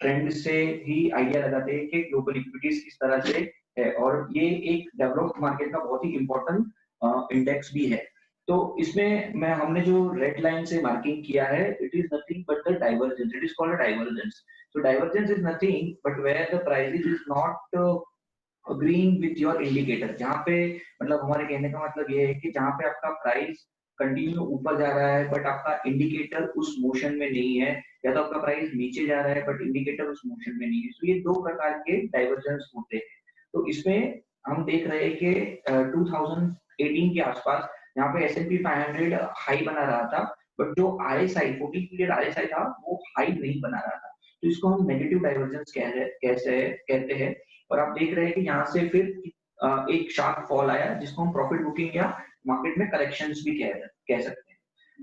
ट्रेंड से ही आइडिया लगाते हैं कि ग्लोबल इक्विटीज किस तरह से है, और ये एक डेवलप्ड मार्केट का बहुत ही इंपॉर्टेंट इंडेक्स भी है। तो इसमें हमने जो रेड लाइन से मार्किंग किया है, it is nothing but the divergence. It is called divergence. So divergence is nothing but where the price is not agreeing with your indicator. जहाँ पे मतलब हमारे कहने का मतलब ये है कि जहाँ पे आपका प्राइस कंटिन्यू ऊपर जा रहा है बट आपका इंडिकेटर उस मोशन में नहीं है, या तो आपका प्राइस नीचे जा रहा है बट इंडिकेटर उस मोशन में नहीं है। तो ये दो प्रकार के डाइवर्जेंस होते हैं। तो इसमें हम देख रहे हैं कि 2018 के आसपास यहाँ पे S&P 500 हाई बना रहा था, बट जो RSI 40 पीरियड RSI था वो हाई नहीं बना रहा था। तो इसको हम नेगेटिव डाइवर्जेंस कहते हैं। और आप देख रहे हैं कि यहाँ से फिर एक शार्प फॉल आया जिसको हम प्रॉफिट बुकिंग या मार्केट में करेक्शंस भी कह सकते हैं।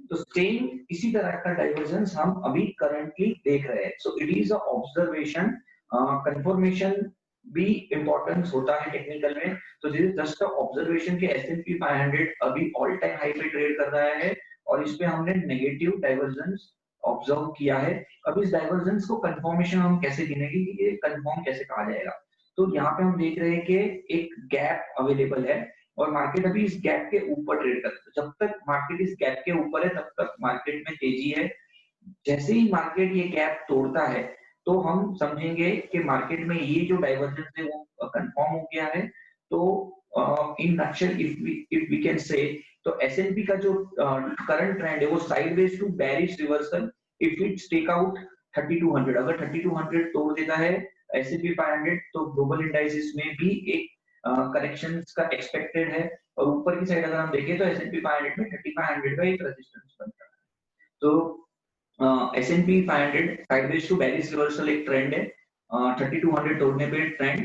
तो सेम इसी तरह का डाइवर्जेंस हम अभी करंटली देख रहे हैं। So it is a observation, confirmation भी इंपॉर्टेंस होता है टेक्निकल में। तो दिस इज जस्ट ऑब्जर्वेशन कि S&P 500 अभी ऑल टाइम हाई पे ट्रेड कर रहा है, और इस पे हमने नेगेटिव डाइवर्जेंस ऑब्जर्व किया है। अब इस डाइवर्जेंस को कंफर्मेशन हम कैसे गिनेंगे कि ये कंफर्म कैसे कहा जाएगा। तो यहाँ पे हम देख रहे हैं कि एक गैप अवेलेबल है और मार्केट अभी इस गैप के ऊपर ट्रेड कर रहा है। जब तक मार्केट इस गैप के ऊपर है तब तक मार्केट में तेजी है। जैसे ही मार्केट ये गैप तोड़ता है तो हम समझेंगे कि मार्केट में ये जो डाइवर्जेंस है वो कंफर्म हो गया है। तो in nutshell if we can say, तो S&P का जो करंट ट्रेंड है वो sideways to bearish reversal if it's take out 3200। अगर 3200 तोड़ देता है S&P 500 तो ग्लोबल इंडाइसेस में भी एक करेक्शंस का एक्सपेक्टेड है। और ऊपर की साइड अगर हम देखें तो S&P 500 में 3500 का एक रेजिस्टेंस बनता है। तो S&P 500 sideways to bearish reversal एक ट्रेंड है। 3200 तोड़ने पे trend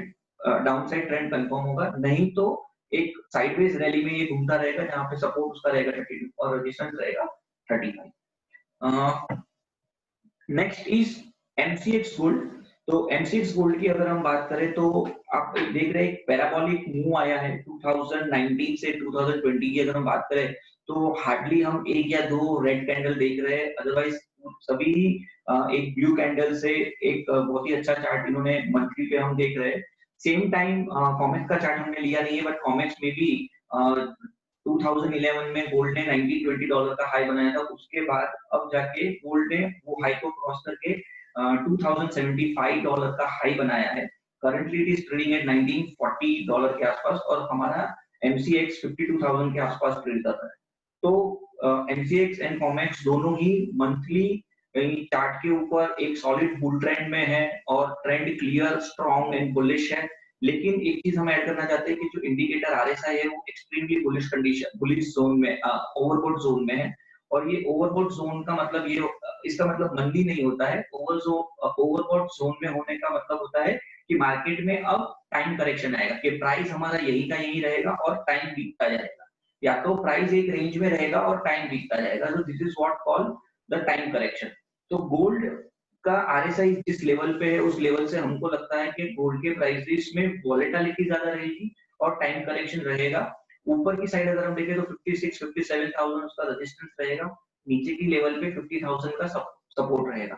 down side trend confirm होगा, नहीं तो एक साइडवेज रैली में ये घूमता रहेगा जहां पे सपोर्ट उसका रहेगा 32 और रेजिस्टेंस रहेगा 35। Next is MCX gold. तो MCX गोल्ड की अगर हम बात करें तो आप देख रहे हैं एक पैराबोलिक मूव आया है 2019 से 2020 की अगर हम बात करें तो हार्डली हम एक या दो रेड कैंडल देख रहे हैं, अदरवाइज सभी एक ब्लू कैंडल से एक बहुत ही अच्छा चार्ट इन्होंने मंथली पे हम देख रहे हैं। सेम टाइम कॉमेक्स का चार्ट हमने लिया नहीं है, बट कॉमेक्स में भी 2011 में गोल्ड ने $19-20 का हाई बनाया था। उसके बाद अब जाके गोल्ड ने वो हाई को क्रॉस करके $2075 का हाई बनाया है। Currently it is trading at $1940 के आसपास और हमारा MCX 52,000 के आसपास ट्रेड कर रहा है। तो MCX एंड कॉमेक्स दोनों ही मंथली चार्ट के ऊपर एक सॉलिड बुल ट्रेंड में है और trend clear, strong and bullish है। लेकिन एक चीज हम ऐड करना चाहते हैं कि जो इंडिकेटर RSI है वो extremely bullish condition, bullish zone में, ओवरबॉट जोन में है। और ये ओवरबॉट जोन का मतलब ये, इसका मतलब मंदी नहीं होता है। ओवरबॉट जोन में होने का मतलब होता है कि मार्केट में अब टाइम करेक्शन आएगा, कि प्राइस हमारा यही का यही रहेगा और टाइम बीतता जाएगा, या तो प्राइस एक रेंज में रहेगा और टाइम बीतता जाएगा। तो this is what called the time correction. तो गोल्ड का RSI जिस लेवल पे है उस लेवल से हमको लगता है कि गोल्ड के प्राइसेस में वॉलेटिलिटी ज्यादा रहेगी और टाइम करेक्शन रहेगा। ऊपर की साइड अगर हम देखें तो 56-57,000 उसका रेजिस्टेंस रहेगा, नीचे की लेवल पे 50,000 का सपोर्ट रहेगा।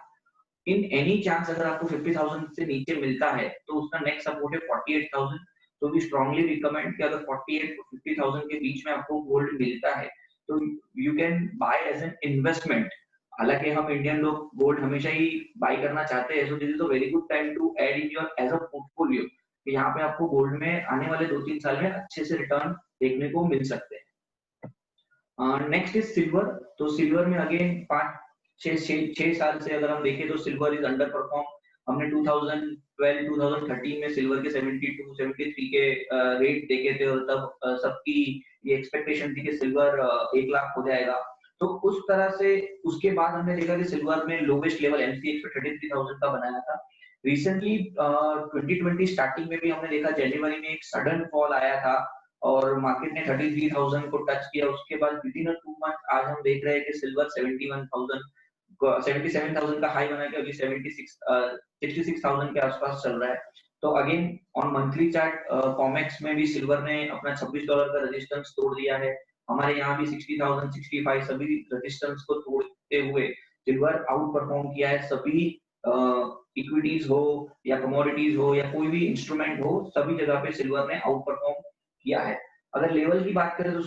इन एनी चांस अगर आपको 50,000 से नीचे मिलता है तो उसका नेक्स्ट सपोर्ट है 48,000। तो वी स्ट्रांगली रिकमेंड कि अगर 48 और 50,000 के बीच में आपको गोल्ड मिलता है तो you can buy as an investment. हालांकि हम इंडियन लोग गोल्ड हमेशा ही बाय करना चाहते हैं, so this is a very good time to add in your as a portfolio. यहाँ पे आपको गोल्ड में आने वाले 2-3 साल में अच्छे से रिटर्न देखने को मिल सकते हैं। Next is silver. तो सिल्वर में अगेन 5-6 साल से अगर हम देखें तो सिल्वर इज अंडर परफॉर्म। हमने 2012-2013 में सिल्वर के 72-73 के रेट देखे थे और तब सबकी ये एक्सपेक्टेशन थी कि सिल्वर 1 लाख हो जाएगा। तो उस तरह से उसके बाद हमने देखा कि सिल्वर में लोवेस्ट लेवल MCX पे 33,000 का बनाया था। रिसेंटली 2020 स्टार्टिंग में भी हमने देखा जनवरी में एक सडन फॉल आया था और मार्केट ने 33,000 को टच किया। उसके बाद विद इन 2 मंथ आज हम देख रहे हैं कि सिल्वर 77,000 का हाई बना के अभी 66,000 के आसपास चल रहा है। तो again on monthly chart COMEX में भी सिल्वर ने अपना $26 का रेजिस्टेंस तोड़ दिया है। हमारे यहाँ भी 60,000, 65 सभी रेजिस्टेंस को तोड़ते हुए सिल्वर आउट परफॉर्म किया है। सभी इक्विटीज हो या कमोडिटीज हो या कोई भी इंस्ट्रूमेंट हो, सभी जगह पे सिल्वर ने आउट परफॉर्म किया है। अगर लेवल की बात करें तो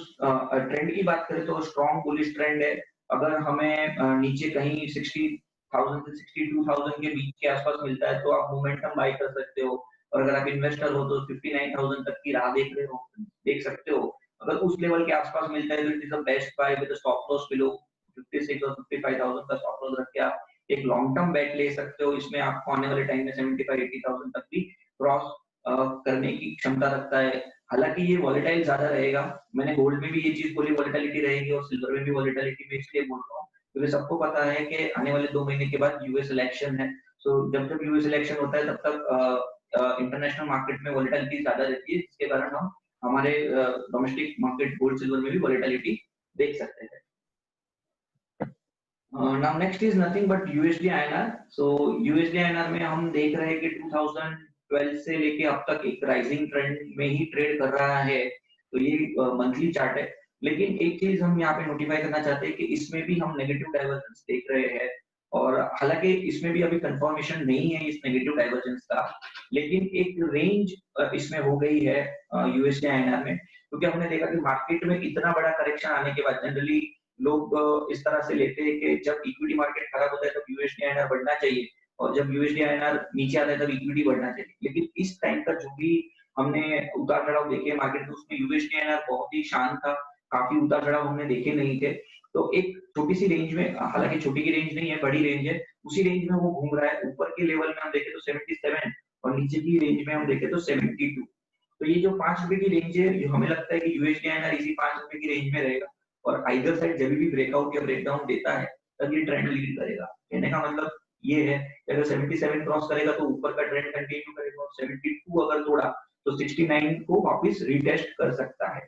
ट्रेंड की बात करें तो स्ट्रॉन्ग बुलिश ट्रेंड है। अगर हमें नीचे कहीं 60,000 से 62,000 के बीच के आसपास मिलता है तो आप मोमेंटम बाय कर सकते हो। और अगर आप इन्वेस्टर हो तो 59,000 तक की राह देख सकते हो। अगर उस लेवल के आसपास मिलता है तो it is the best buy with stop loss below 56 और 55,000 का स्टॉप लॉस रख के आप एक लॉन्ग टर्म बेट ले सकते हो। इसमें आपको आने वाले टाइम में 75-80,000 तक भी क्रॉस करने की क्षमता रखता है। हालांकि ये वॉलेटाइल ज्यादा रहेगा। मैंने गोल्ड में भी ये चीज बोली वॉलेटिलिटी रहेगी और सिल्वर में भी वॉलेटिलिटी में इसलिए बोल रहा हूँ क्योंकि सबको पता है कि आने वाले 2 महीने के बाद यूएस इलेक्शन है। सो जब जब यूएस इलेक्शन होता है तब तक इंटरनेशनल मार्केट में वॉलेटिलिटी ज्यादा रहती है, जिसके कारण हम हमारे डोमेस्टिक मार्केट गोल्ड सिल्वर में भी वॉलेटिलिटी देख सकते हैं। Now next is nothing but USD INR. So USD INR में हम देख रहे हैं कि 2012 से लेके अब तक एक राइजिंग ट्रेंड में ही ट्रेड कर रहा है। तो ये मंथली चार्ट है। लेकिन एक चीज हम यहाँ पे नोटिफाई करना चाहते हैं कि इसमें भी हम नेगेटिव डाइवर्जेंस देख रहे हैं और हालांकि इसमें भी अभी कंफर्मेशन नहीं है इस नेगेटिव डाइवर्जेंस का, लेकिन एक रेंज इसमें हो गई है USD INR में। क्योंकि हमने देखा कि मार्केट में इतना बड़ा करेक्शन आने के बाद जनरली लोग इस तरह से लेते हैं कि जब इक्विटी मार्केट खराब होता है तब USD INR बढ़ना चाहिए और जब USD INR नीचे आता है तब इक्विटी बढ़ना चाहिए। लेकिन इस टाइम का जो भी हमने उतार चढ़ाव देखे मार्केट में उसमें USD INR बहुत ही शांत था, काफी उतार चढ़ाव हमने देखे नहीं थे। तो एक छोटी सी रेंज में, हालांकि छोटी की रेंज नहीं है, बड़ी रेंज है, उसी रेंज में वो घूम रहा है। ऊपर के लेवल में हम देखें तो 77 और नीचे की रेंज में हम देखें तो 72। तो ये जो 5 रुपए की रेंज है, हमें लगता है कि USD INR इसी 5 रुपए की रेंज में रहेगा और आइदर साइड जब भी ब्रेकआउट या ब्रेकडाउन देता है तब ये ट्रेंड लीड करेगा। कहने का मतलब ये है कि अगर 77 क्रॉस करेगा तो ऊपर का ट्रेंड कंटिन्यू करेगा और 72 अगर तोड़ा तो 69 को वापस रिटेस्ट कर सकता है।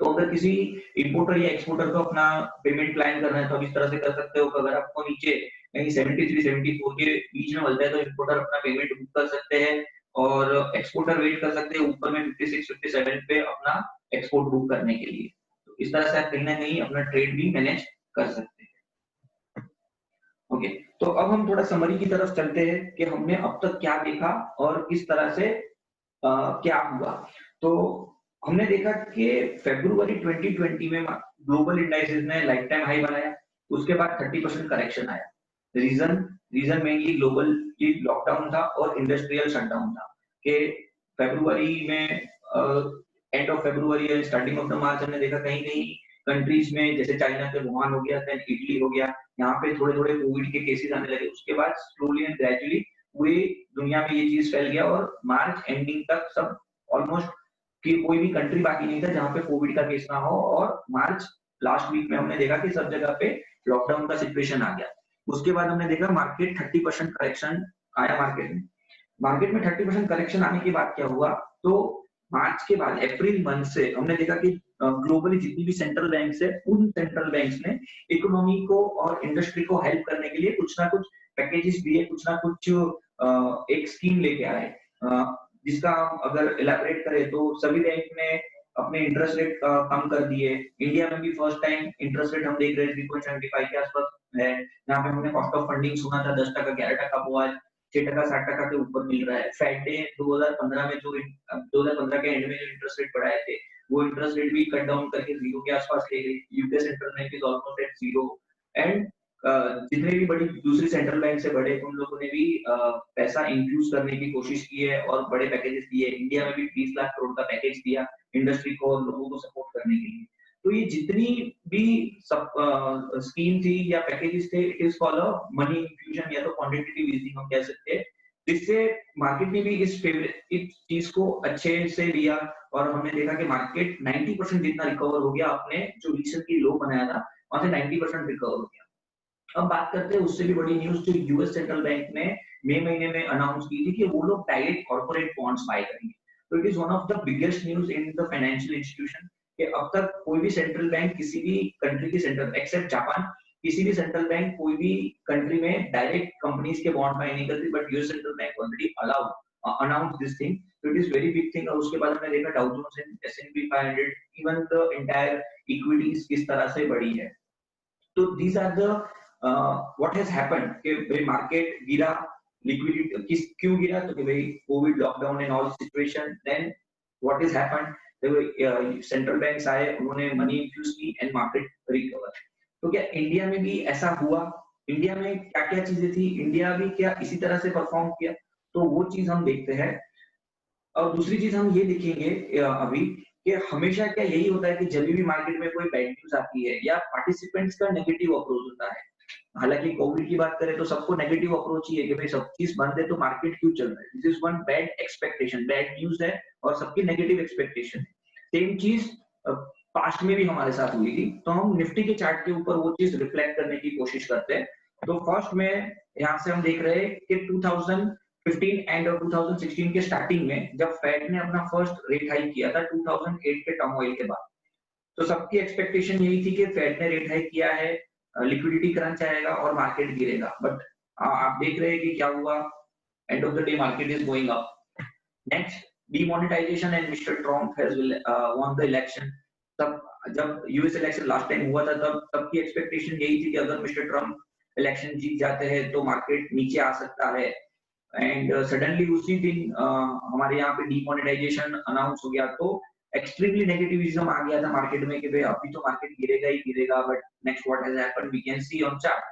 तो अगर किसी इंपोर्टर या एक्सपोर्टर को अपना पेमेंट प्लान करना है तो आप इस तरह से कर सकते हो कि अगर आपको नीचे कहीं 73-74 के बीच में मिलता है तो इंपोर्टर अपना पेमेंट बुक कर सकते हैं और एक्सपोर्टर वेट कर सकते हैं ऊपर में 56-57 पे अपना एक्सपोर्ट बुक करने के लिए। तो इस तरह से आप कहीं ना कहीं अपना ट्रेड भी मैनेज कर सकते हैं। ओके, तो अब हम थोड़ा समरी की तरफ चलते हैं कि हमने अब तक क्या देखा और किस तरह से क्या हुआ। तो हमने देखा कि फरवरी 2020 में ग्लोबल इंडाइसेस ने लाइफ टाइम हाई बनाया, उसके बाद 30% करेक्शन आया। रीजन रीजन मेनली ग्लोबल की लॉकडाउन था और इंडस्ट्रियल शटडाउन था कि फरवरी में एंड ऑफ फरवरी end starting of the March हमने देखा कहीं-कहीं कंट्रीज में जैसे चाइना के वुहान हो गया, देन इटली हो गया, यहाँ पे थोड़े-थोड़े कोविड के केसेस आने लगे। उसके बाद स्लोली एंड ग्रेजुअली पूरी दुनिया में ये चीज फैल गया और मार्च एंडिंग तक सब ऑलमोस्ट कि कोई भी कंट्री बाकी नहीं था जहाँ पे कोविड का केस ना हो, और मार्च लास्ट वीक में हमने देखा कि सब जगह पे लॉकडाउन का सिचुएशन आ गया। उसके बाद हमने देखा मार्केट 30% करेक्शन आया मार्केट में 30% करेक्शन आने के बाद क्या हुआ, तो मार्च के बाद अप्रैल मंथ से हमने देखा कि ग्लोबली जितनी भी सेंट्रल बैंक्स है उन सेंट्रल बैंक्स ने इकोनॉमी को और इंडस्ट्री को हेल्प करने के लिए कुछ ना कुछ पैकेजेस दिए, कुछ ना कुछ एक स्कीम लेके आए, जिसका हम अगर इलैबोरेट करें तो सभी बैंक ने अपने इंटरेस्ट रेट कम कर दिए। इंडिया में भी फर्स्ट टाइम इंटरेस्ट रेट हम देख रहे हैं 3.75 के आसपास है, यहाँ पे हमने कॉस्ट ऑफ फंडिंग सुना था 10%, 11%, वो आज 6%, 7% के ऊपर मिल रहा है। फेड ने 2015 में जो 2015 के एंड में जो इंटरेस्ट रेट बढ़ाए थे, वो इंटरेस्ट रेट भी कट डाउन करके 0 के आसपास ले गई। UK central bank is almost at 0 and जितने भी बड़ी दूसरी सेंट्रल बैंक से बड़े उन लोगों ने भी पैसा इंफ्यूज करने की कोशिश की है और बड़े पैकेजेस दिए। इंडिया में भी 20 लाख करोड़ का पैकेज दिया इंडस्ट्री को और लोगों को सपोर्ट करने के लिए। तो ये जितनी भी सब स्कीम थी या पैकेजेस थे, it is called a money infusion या तो क्वांटिटेटिव ईजिंग हम कह सकते हैं, जिससे मार्केट ने भी इस चीज को अच्छे से लिया और हमने देखा कि मार्केट 90% जितना रिकवर हो गया, अपने जो रिसेंटली लो बनाया था वहां से 90% रिकवर हो गया। अब बात करते हैं उससे भी बड़ी न्यूज जो यूएस सेंट्रल बैंक ने मई महीने में अनाउंस की थी कि वो लोग डायरेक्ट कॉर्पोरेट बॉन्ड्स बाय करेंगे। तो it is one of the biggest news in the financial institution कि अब तक कोई भी सेंट्रल बैंक किसी भी कंट्री की सेंट्रल एक्सेप्ट जापान, किसी भी सेंट्रल बैंक कोई भी कंट्री में डायरेक्ट कंपनीज के बॉन्ड बाय नहीं करती, but US central bank already allowed announce this thing. तो it is very big thing. और उसके बाद हमने देखा डाउ जोन्स एंड एस&पी 500 इवन द एंटायर इक्विटीज किस तरह से बढ़ी है। तो these are the what has happened कि भाई मार्केट गिरा, लिक्विडिटी किस क्यों गिरा, तो कि भाई COVID lockdown and all situation. Then what is happened, central banks आए, उन्होंने मनी इन्फ्यूज की एंड मार्केट रिकवर। तो क्या इंडिया में भी ऐसा हुआ? इंडिया में क्या क्या चीजें थी, इंडिया भी क्या इसी तरह से परफॉर्म किया? तो वो चीज हम देखते हैं। और दूसरी चीज हम ये देखेंगे अभी कि हमेशा क्या यही होता है कि जब भी मार्केट में कोई बैड न्यूज आती है या पार्टिसिपेंट्स का नेगेटिव अप्रोच होता है, हालांकि कोविड की बात करें तो सबको नेगेटिव अप्रोच ही है कि भाई सब चीज बंद है तो मार्केट क्यों चल रहा है। This is one bad expectation, bad news है और सबकी नेगेटिव एक्सपेक्टेशन है। सेम चीज पास्ट में भी हमारे साथ हुई थी, तो हम निफ्टी के चार्ट के ऊपर वो चीज रिफ्लेक्ट करने की कोशिश करते हैं। तो फर्स्ट में यहाँ से हम देख रहे हैं कि 2015 एंड ऑफ 2016 के स्टार्टिंग में जब फेड ने अपना फर्स्ट रेट हाइक किया था 2008 के टर्मोइल के बाद, तो सबकी एक्सपेक्टेशन यही थी कि फेड ने रेट हाइक किया है, लिक्विडिटी क्रंच आएगा और मार्केट गिरेगा। बट आप देख रहे हैं कि क्या हुआ, end of the day market is going up. Next, demonetisation and mister Trump has won the election. तब जब यूएस इलेक्शन लास्ट टाइम हुआ था तब सबकी एक्सपेक्टेशन यही थी कि अगर मिस्टर ट्रम्प इलेक्शन जीत जाते हैं तो मार्केट नीचे आ सकता है। एंड सडनली उसी दिन हमारे यहाँ पे डिमोनेटाइजेशन अनाउंस हो गया, तो एक्सट्रीमली नेगेटिविज्म आ गया था मार्केट में कि भाई अभी तो मार्केट गिरेगा ही गिरेगा। But next what has happened we can see on chart.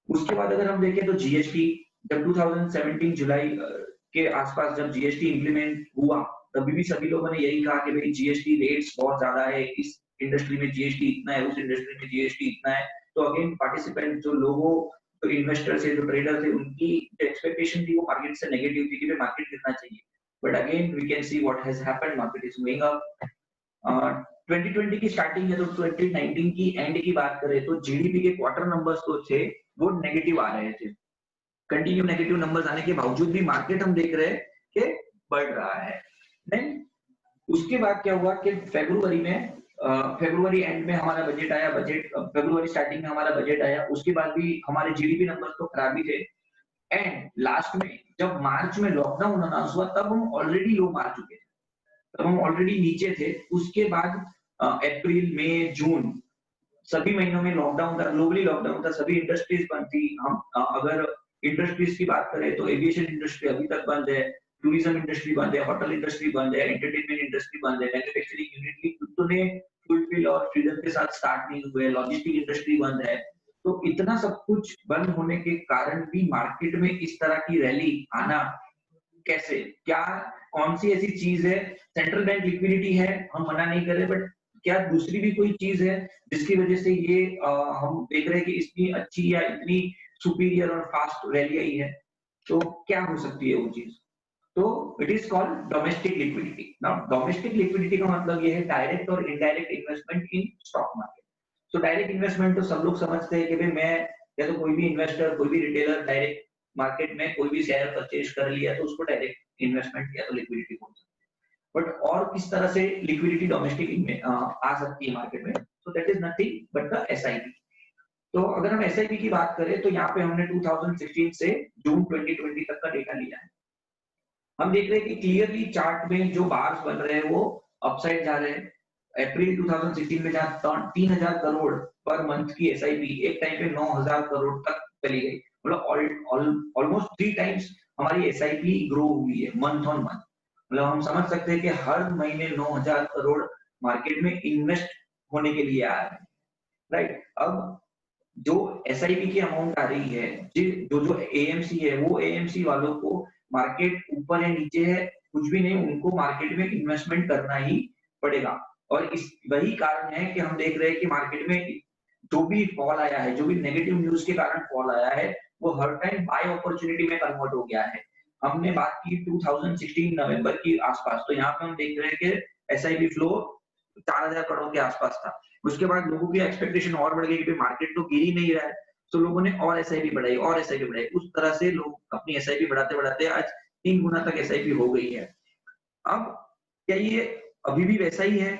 उसके बाद अगर हम देखें तो जीएसटी, जब 2017 जुलाई के आसपास जब जीएसटी इंप्लीमेंट हुआ, तभी भी सभी लोगों ने यही कहा कि भाई जीएसटी रेट्स बहुत ज्यादा है, इस इंडस्ट्री में जीएसटी इतना है, उस इंडस्ट्री में जीएसटी इतना है। तो अगेन पार्टिसिपेंट जो लोगों, जो इन्वेस्टर्स है, जो ट्रेडर थे, उनकी जो एक्सपेक्टेशन थी वो मार्केट से नेगेटिव थी कि मार्केट गिरना चाहिए। But again we can see what has happened, market is going up. 2020 की स्टार्टिंग है तो 2019 की एंड की बात करें तो जीडीपी के क्वार्टर नंबर्स तो थे वो नेगेटिव आ रहे थे। कंटिन्यू नेगेटिव नंबर्स आने के बावजूद भी मार्केट हम देख रहे हैं कि बढ़ रहा है। देन उसके बाद क्या हुआ कि फरवरी एंड में हमारा बजट आया, फरवरी स्टार्टिंग में हमारा बजट आया, उसके बाद भी हमारे जीडीपी नंबर्स तो खराब ही थे। एंड लास्ट में जब मार्च में लॉकडाउन अनाउंस हुआ तब हम ऑलरेडी लो मार चुके थे, तब हम ऑलरेडी नीचे थे। उसके बाद अप्रैल, मई, जून सभी महीनों में लॉकडाउन था, ग्लोबली लॉकडाउन था, सभी इंडस्ट्रीज बंद थी। हम अगर इंडस्ट्रीज की बात करें तो एविएशन इंडस्ट्री अभी तक बंद है, टूरिज्म इंडस्ट्री बंद है, होटल इंडस्ट्री बंद है, एंटरटेनमेंट इंडस्ट्री बंद है, मैन्युफैक्चरिंग यूनिट भी खुद तो ने फुलफिल और फ्रीडम के साथ स्टार्ट नहीं हुए, लॉजिस्टिक इंडस्ट्री बंद है। तो इतना सब कुछ बंद होने के कारण भी मार्केट में इस तरह की रैली आना कैसे? क्या कौन सी ऐसी चीज है? सेंट्रल बैंक लिक्विडिटी है, हम मना नहीं कर रहे, बट क्या दूसरी भी कोई चीज है जिसकी वजह से ये हम देख रहे हैं कि इतनी अच्छी या इतनी सुपीरियर और फास्ट रैली आई है? तो क्या हो सकती है वो चीज? तो it is called domestic liquidity. Now domestic liquidity का मतलब ये है डायरेक्ट और indirect investment in stock market. तो डायरेक्ट इन्वेस्टमेंट तो सब लोग समझते हैं कि भाई मैं या तो कोई भी इन्वेस्टर, कोई भी रिटेलर डायरेक्ट मार्केट में कोई भी शेयर परचेज कर लिया तो उसको डायरेक्ट इन्वेस्टमेंट या तो लिक्विडिटी बोल सकते हैं। बट और किस तरह से लिक्विडिटी डोमेस्टिक में आ सकती है मार्केट में? So that is nothing but the SIP. तो अगर हम एसआईपी की बात करें तो यहाँ पे हमने 2016 से जून 2020 तक का डेटा लिया है। हम देख रहे हैं कि क्लियरली चार्ट में जो बार्स बन रहे हैं वो अपसाइड जा रहे हैं। अप्रैल 2016 में जहां 3000 करोड़ पर मंथ की एसआईपी एक टाइम पे 9000 करोड़ तक चली गई, मतलब ऑलमोस्ट 3 टाइम्स हमारी एसआईपी ग्रो हुई है मंथ ऑन मंथ। मतलब हम समझ सकते हैं कि हर महीने 9000 करोड़ मार्केट में इन्वेस्ट होने के लिए आ रहे हैं, राइट? अब जो एसआईपी की अमाउंट आ रही है, जो जो एएमसी है, वो एएमसी वालों को मार्केट ऊपर है नीचे है कुछ भी नहीं, उनको मार्केट में इन्वेस्टमेंट करना ही पड़ेगा। और इस वही कारण है कि हम देख रहे हैं कि मार्केट में जो भी फॉल आया है, जो भी नेगेटिव न्यूज के कारण फॉल आया है, वो हर टाइम बाय अपॉर्चुनिटी में कन्वर्ट हो गया है। हमने बात की 2016 नवंबर की आसपास, तो यहाँ पे हम देख रहे हैं कि एसआईपी फ्लो 4000 करोड़ के आसपास था। उसके बाद लोगों की एक्सपेक्टेशन और बढ़ गई कि मार्केट तो गिर ही नहीं रहा है, तो लोगों ने और एसआईपी बढ़ाई और एसआईपी बढ़ाई। उस तरह से लोग अपनी एसआईपी बढ़ाते बढ़ाते आज 3 गुना तक एसआईपी हो गई है। अब क्या ये अभी भी वैसा ही है?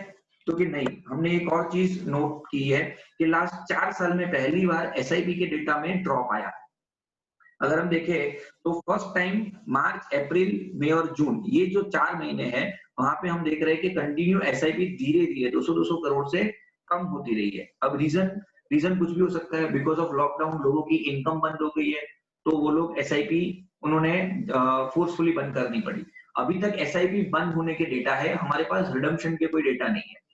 तो कि नहीं, हमने एक और चीज नोट की है कि लास्ट 4 साल में पहली बार एसआईपी के डेटा में ड्रॉप आया। अगर हम देखें तो फर्स्ट टाइम मार्च, अप्रैल, मई और जून, ये जो 4 महीने हैं, वहां पे हम देख रहे हैं कि कंटिन्यू एसआईपी धीरे धीरे 200-200 करोड़ से कम होती रही है। अब रीजन रीजन कुछ भी हो सकता है, बिकॉज ऑफ लॉकडाउन लोगों की इनकम बंद हो गई है, तो वो लोग एसआईपी उन्होंने फोर्सफुली बंद करनी पड़ी। अभी तक एसआईपी बंद होने के डेटा है, हमारे पास रिडम्पशन के कोई डेटा नहीं है।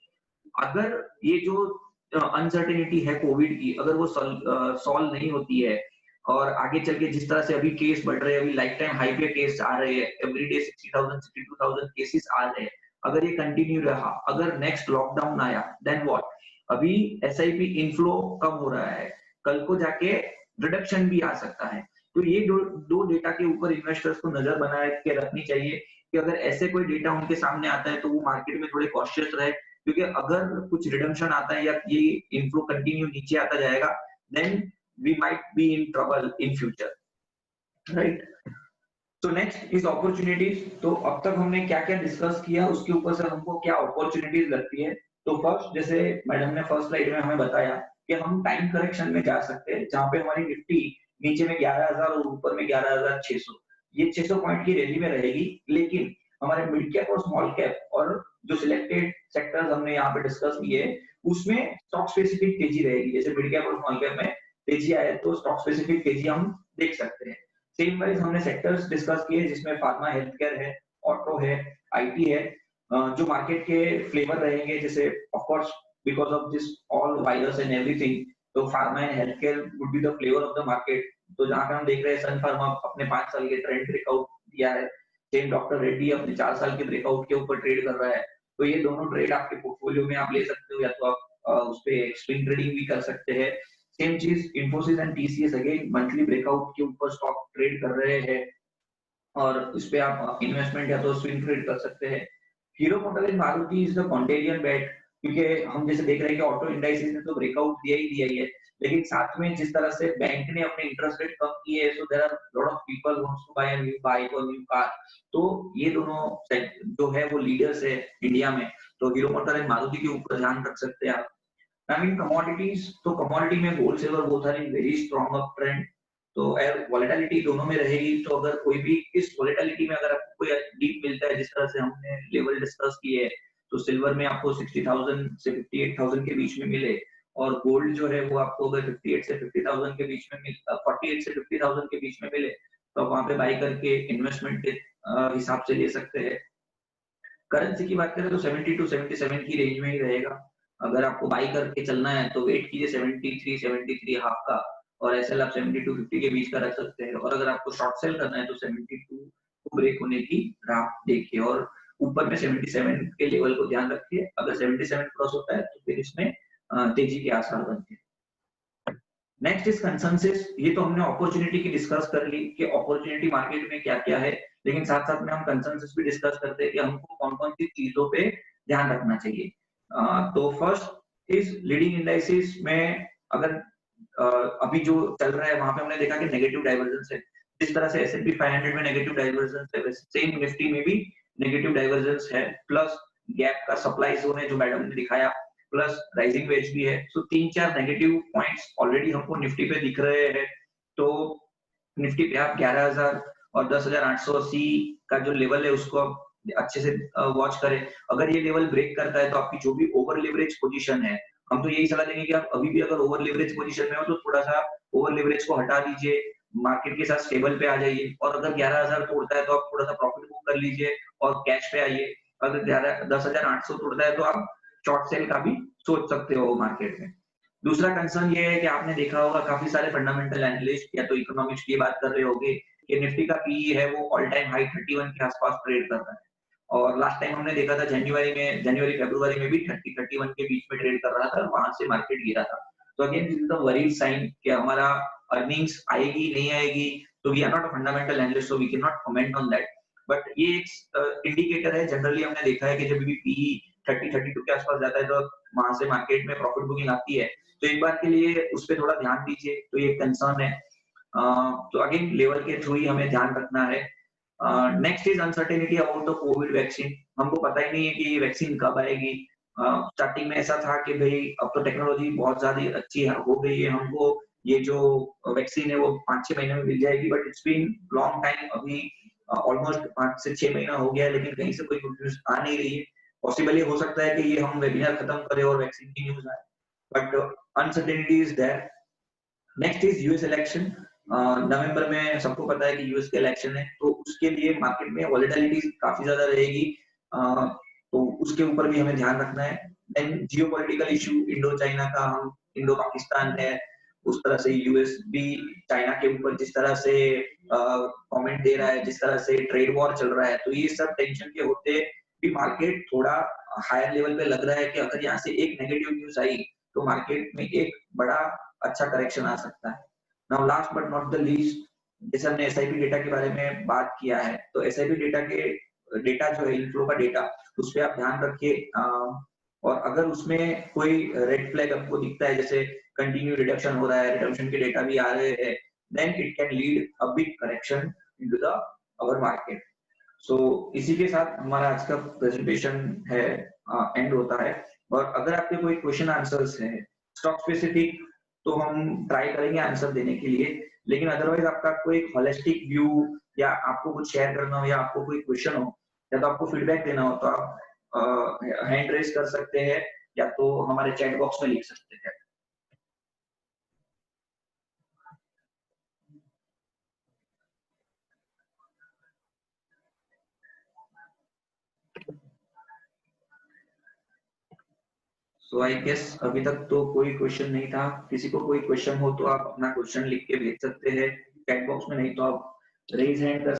अगर ये जो अनसर्टेनिटी है कोविड की, अगर वो सॉल्व नहीं होती है और आगे चल के जिस तरह से अभी केस बढ़ रहे हैं, अभी लाइफ टाइम हाई पे केस आ रहे हैं, एवरीडे 60,000 62,000 केसेस आ रहे हैं, अगर ये कंटिन्यू रहा, अगर नेक्स्ट लॉकडाउन आया, देन व्हाट? अभी एसआईपी इनफ्लो कम हो रहा है, कल को जाके रिडक्शन भी आ सकता है। तो ये दो डेटा के ऊपर इन्वेस्टर्स को नजर बना के रखनी चाहिए कि अगर ऐसे कोई डेटा उनके सामने आता है तो वो मार्केट में थोड़े कॉशियस रहे, क्योंकि अगर कुछ रिडम्पशन आता है या ये इनफ्लो कंटिन्यू नीचे आता जाएगा, then we might be in trouble in future, right? तो नेक्स्ट इज अपॉर्चुनिटीज। तो अब तक हमने क्या क्या डिस्कस किया, उसके ऊपर से हमको क्या अपॉर्चुनिटीज लगती है। तो फर्स्ट, जैसे मैडम ने फर्स्ट स्लाइड में हमें बताया कि हम टाइम करेक्शन में जा सकते हैं, जहां पे हमारी निफ्टी नीचे में 11,000 और ऊपर में 11,600, ये 600 पॉइंट की रैली में रहेगी। लेकिन हमारे मिड कैप और स्मॉल कैप और जो सिलेक्टेड सेक्टर्स हमने यहाँ पे डिस्कस किए, उसमें स्टॉक स्पेसिफिक तेजी रहेगी। जैसे मिड कैप और स्मॉल कैप में तेजी आए तो स्टॉक स्पेसिफिक तेजी हम देख सकते हैं। सेम वाइज हमने सेक्टर्स डिस्कस किए, जिसमें फार्मा हेल्थ केयर है, ऑटो है, आईटी है, जो मार्केट के फ्लेवर रहेंगे, जैसे of course because of this all virus and everything, तो pharma and health care would be the flavour of the market. तो जहां पे हम देख रहे हैं सन फार्मा अपने 5 साल के ट्रेंड ब्रेकआउट दिया है, सेम डॉक्टर रेड्डी अपने 4 साल के ब्रेकआउट के ऊपर ट्रेड कर रहा है। तो ये दोनों ट्रेड आपके पोर्टफोलियो में आप ले सकते हो, या तो आप उस पे स्विंग ट्रेडिंग भी कर सकते हैं। सेम चीज Infosys and TCS, again monthly breakout के ऊपर स्टॉक ट्रेड कर रहे हैं और इस पे आप इन्वेस्टमेंट या तो स्विंग ट्रेड कर सकते हैं। Hero MotoCorp Maruti is the contagion bet, क्योंकि हम जैसे देख रहे हैं कि ऑटो इंडाइसेस ने तो ब्रेकआउट दिया ही है, लेकिन साथ में जिस तरह से बैंक ने अपने इंटरेस्ट रेट कम किए हैं, so there are lot of people wants to buy a new bike और न्यू कार। तो ये दोनों जो है वो लीडर्स है इंडिया में, तो हीरो मोटोकॉर्प एंड मारुति के ऊपर ध्यान रख सकते हैं आप। आई मीन कमोडिटीज, तो कमोडिटी में gold silver both are in very strong up trend, तो वॉलेटिलिटी दोनों में रहेगी। तो अगर कोई भी इस वॉलेटिलिटी में अगर आपको कोई डीप मिलता है, जिस तरह से हमने लेवल डिस्कस किए है, तो सिल्वर में आपको 60,000 से 58,000 के बीच में मिले और गोल्ड जो है वो आपको अगर 58 से 50,000 के बीच में 48 से 50,000 के बीच में मिले तो आप वहां पे बाई करके इन्वेस्टमेंट के हिसाब से ले सकते हैं। करेंसी की बात करें तो 70 टू 77 की रेंज में ही रहेगा। अगर आपको बाई करके चलना है तो वेट कीजिए 73 73 हाफ का, और एसएल आप 70 टू 50 के बीच का रख सकते हैं। और अगर आपको शॉर्ट सेल करना है तो 72 को ब्रेक होने की राह देखिए और ऊपर में 77 के लेवल को ध्यान रखिए। अगर 77 क्रॉस होता है तो फिर इसमें तेजी के आसार बनते हैं। Next is consensus. ये तो हमने अपॉर्चुनिटी की डिस्कस कर ली कि अपॉर्चुनिटी मार्केट में क्या-क्या है, लेकिन साथ-साथ में हम कंसेंसस भी डिस्कस करते हैं कि हमको कौन-कौन सी चीजों पे ध्यान रखना चाहिए। तो फर्स्ट इज लीडिंग इंडाइसेस में अगर अभी जो चल रहा है वहां पे हमने देखा कि नेगेटिव डाइवर्जेंस है। जिस तरह से S&P 500 में नेगेटिव डाइवर्जेंस है वैसे सेम निफ्टी में भी नेगेटिव डाइवर्जेंस है, प्लस गैप का सप्लाई जोन है जो मैडम ने दिखाया, प्लस राइजिंग वेज भी है। सो 3-4 नेगेटिव पॉइंट्स ऑलरेडी हमको निफ्टी पे दिख रहे हैं। तो निफ्टी पे आप 11,000 और 10,880 का जो लेवल है उसको आप अच्छे से वॉच करें। अगर ये लेवल ब्रेक करता है तो आपकी जो भी ओवर लेवरेज पोजीशन है, हम तो यही सलाह देंगे कि आप अभी भी अगर ओवर लेवरेज पोजीशन में हो तो थोड़ा-सा ओवर लेवरेज को हटा दीजिए, मार्केट के साथ स्टेबल पे आ जाइए। और अगर 11,000 तोड़ता है तो आप थोड़ा-सा प्रॉफिट बुक कर लीजिए और कैश पे आइए। अगर 10,800 तोड़ता है तो आप शॉर्ट सेल का भी सोच सकते हो मार्केट में। दूसरा कंसर्न ये है कि आपने देखा होगा काफी सारे फंडामेंटल एनालिस्ट या तो इकोनॉमिक्स की बात कर रहे होंगे कि निफ्टी का पीई है वो ऑल टाइम हाई 31 के आसपास ट्रेड कर रहा है। और लास्ट टाइम हमने देखा था जनवरी फरवरी में भी 30-31 के बीच में ट्रेड कर रहा था, वहां से मार्केट गिरा था। तो again this is the worried sign कि हमारा अर्निंग्स आएगी नहीं आएगी। तो we are not a fundamental analyst so we can not comment on that, but ये एक इंडिकेटर है। जनरली हमने देखा है कि जब भी पीई 30-32 के आसपास जाता है तो वहां से मार्केट में प्रॉफिट बुकिंग आती है। तो एक बार के लिए उस पर थोड़ा ध्यान दीजिए, तो ये कंसर्न है। तो अगेन लेवल के थ्रू ही हमें ध्यान रखना है। Next is uncertainty about the Covid vaccine. हमको पता ही नहीं है कि ये वैक्सीन कब आएगी। स्टार्टिंग में ऐसा था कि भाई अब तो टेक्नोलॉजी बहुत ज्यादा अच्छी हो गई है, हमको ये जो वैक्सीन है वो 5-6 महीने में मिल जाएगी, but it's been long time. अभी ऑलमोस्ट 5 से 6 महीना हो गया है, लेकिन कहीं से कोई गुड न्यूज आ नहीं रही है। पॉसिबल ये हो सकता है कि ये हम वेबिनार खत्म करें और वैक्सीन की न्यूज आए, but uncertainty is there. Next is US election. नवंबर में सबको पता है कि यूएस के इलेक्शन है, तो उसके लिए मार्केट में वॉलेटिलिटी काफी ज्यादा रहेगी। तो उसके ऊपर भी हमें ध्यान रखना है। Then geopolitical issue Indo China का, हम इंडो पाकिस्तान है, उस तरह से यूएस भी चाइना के ऊपर जिस तरह से कमेंट दे रहा है, जिस तरह से ट्रेड वॉर चल रहा है, तो ये सब टेंशन के होते भी मार्केट थोड़ा हायर लेवल पे लग रहा है कि अगर यहाँ से एक नेगेटिव न्यूज आई तो मार्केट में एक बड़ा अच्छा करेक्शन आ सकता है। Now last but not the least, जैसे हमने एसआईपी डेटा के बारे में बात किया है, तो एसआईपी डेटा जो है इनफ्लो का डेटा, उस पर आप ध्यान रखिए। और अगर उसमें कोई रेड फ्लैग आपको दिखता है, जैसे कंटिन्यू रिडक्शन हो रहा है, रिडक्शन के डेटा भी आ रहे हैं, then it can lead a big correction into the our market. So इसी के साथ हमारा आज का प्रेजेंटेशन है एंड होता है। और अगर आपके कोई क्वेश्चन आंसर्स है स्टॉक स्पेसिफिक, तो हम ट्राई करेंगे आंसर देने के लिए। लेकिन अदरवाइज आपका कोई होलिस्टिक व्यू या आपको कुछ शेयर करना हो या आपको कोई क्वेश्चन हो या तो आपको फीडबैक देना हो, तो आप हैंड रेज कर सकते हैं या तो हमारे चैट बॉक्स में लिख सकते हैं। सो आई गेस अभी तक तो कोई क्वेश्चन नहीं था। किसी को कोई क्वेश्चन हो तो आप अपना क्वेश्चन लिख के भेज सकते हैं चैट बॉक्स में, नहीं तो आप रेज हैंड कर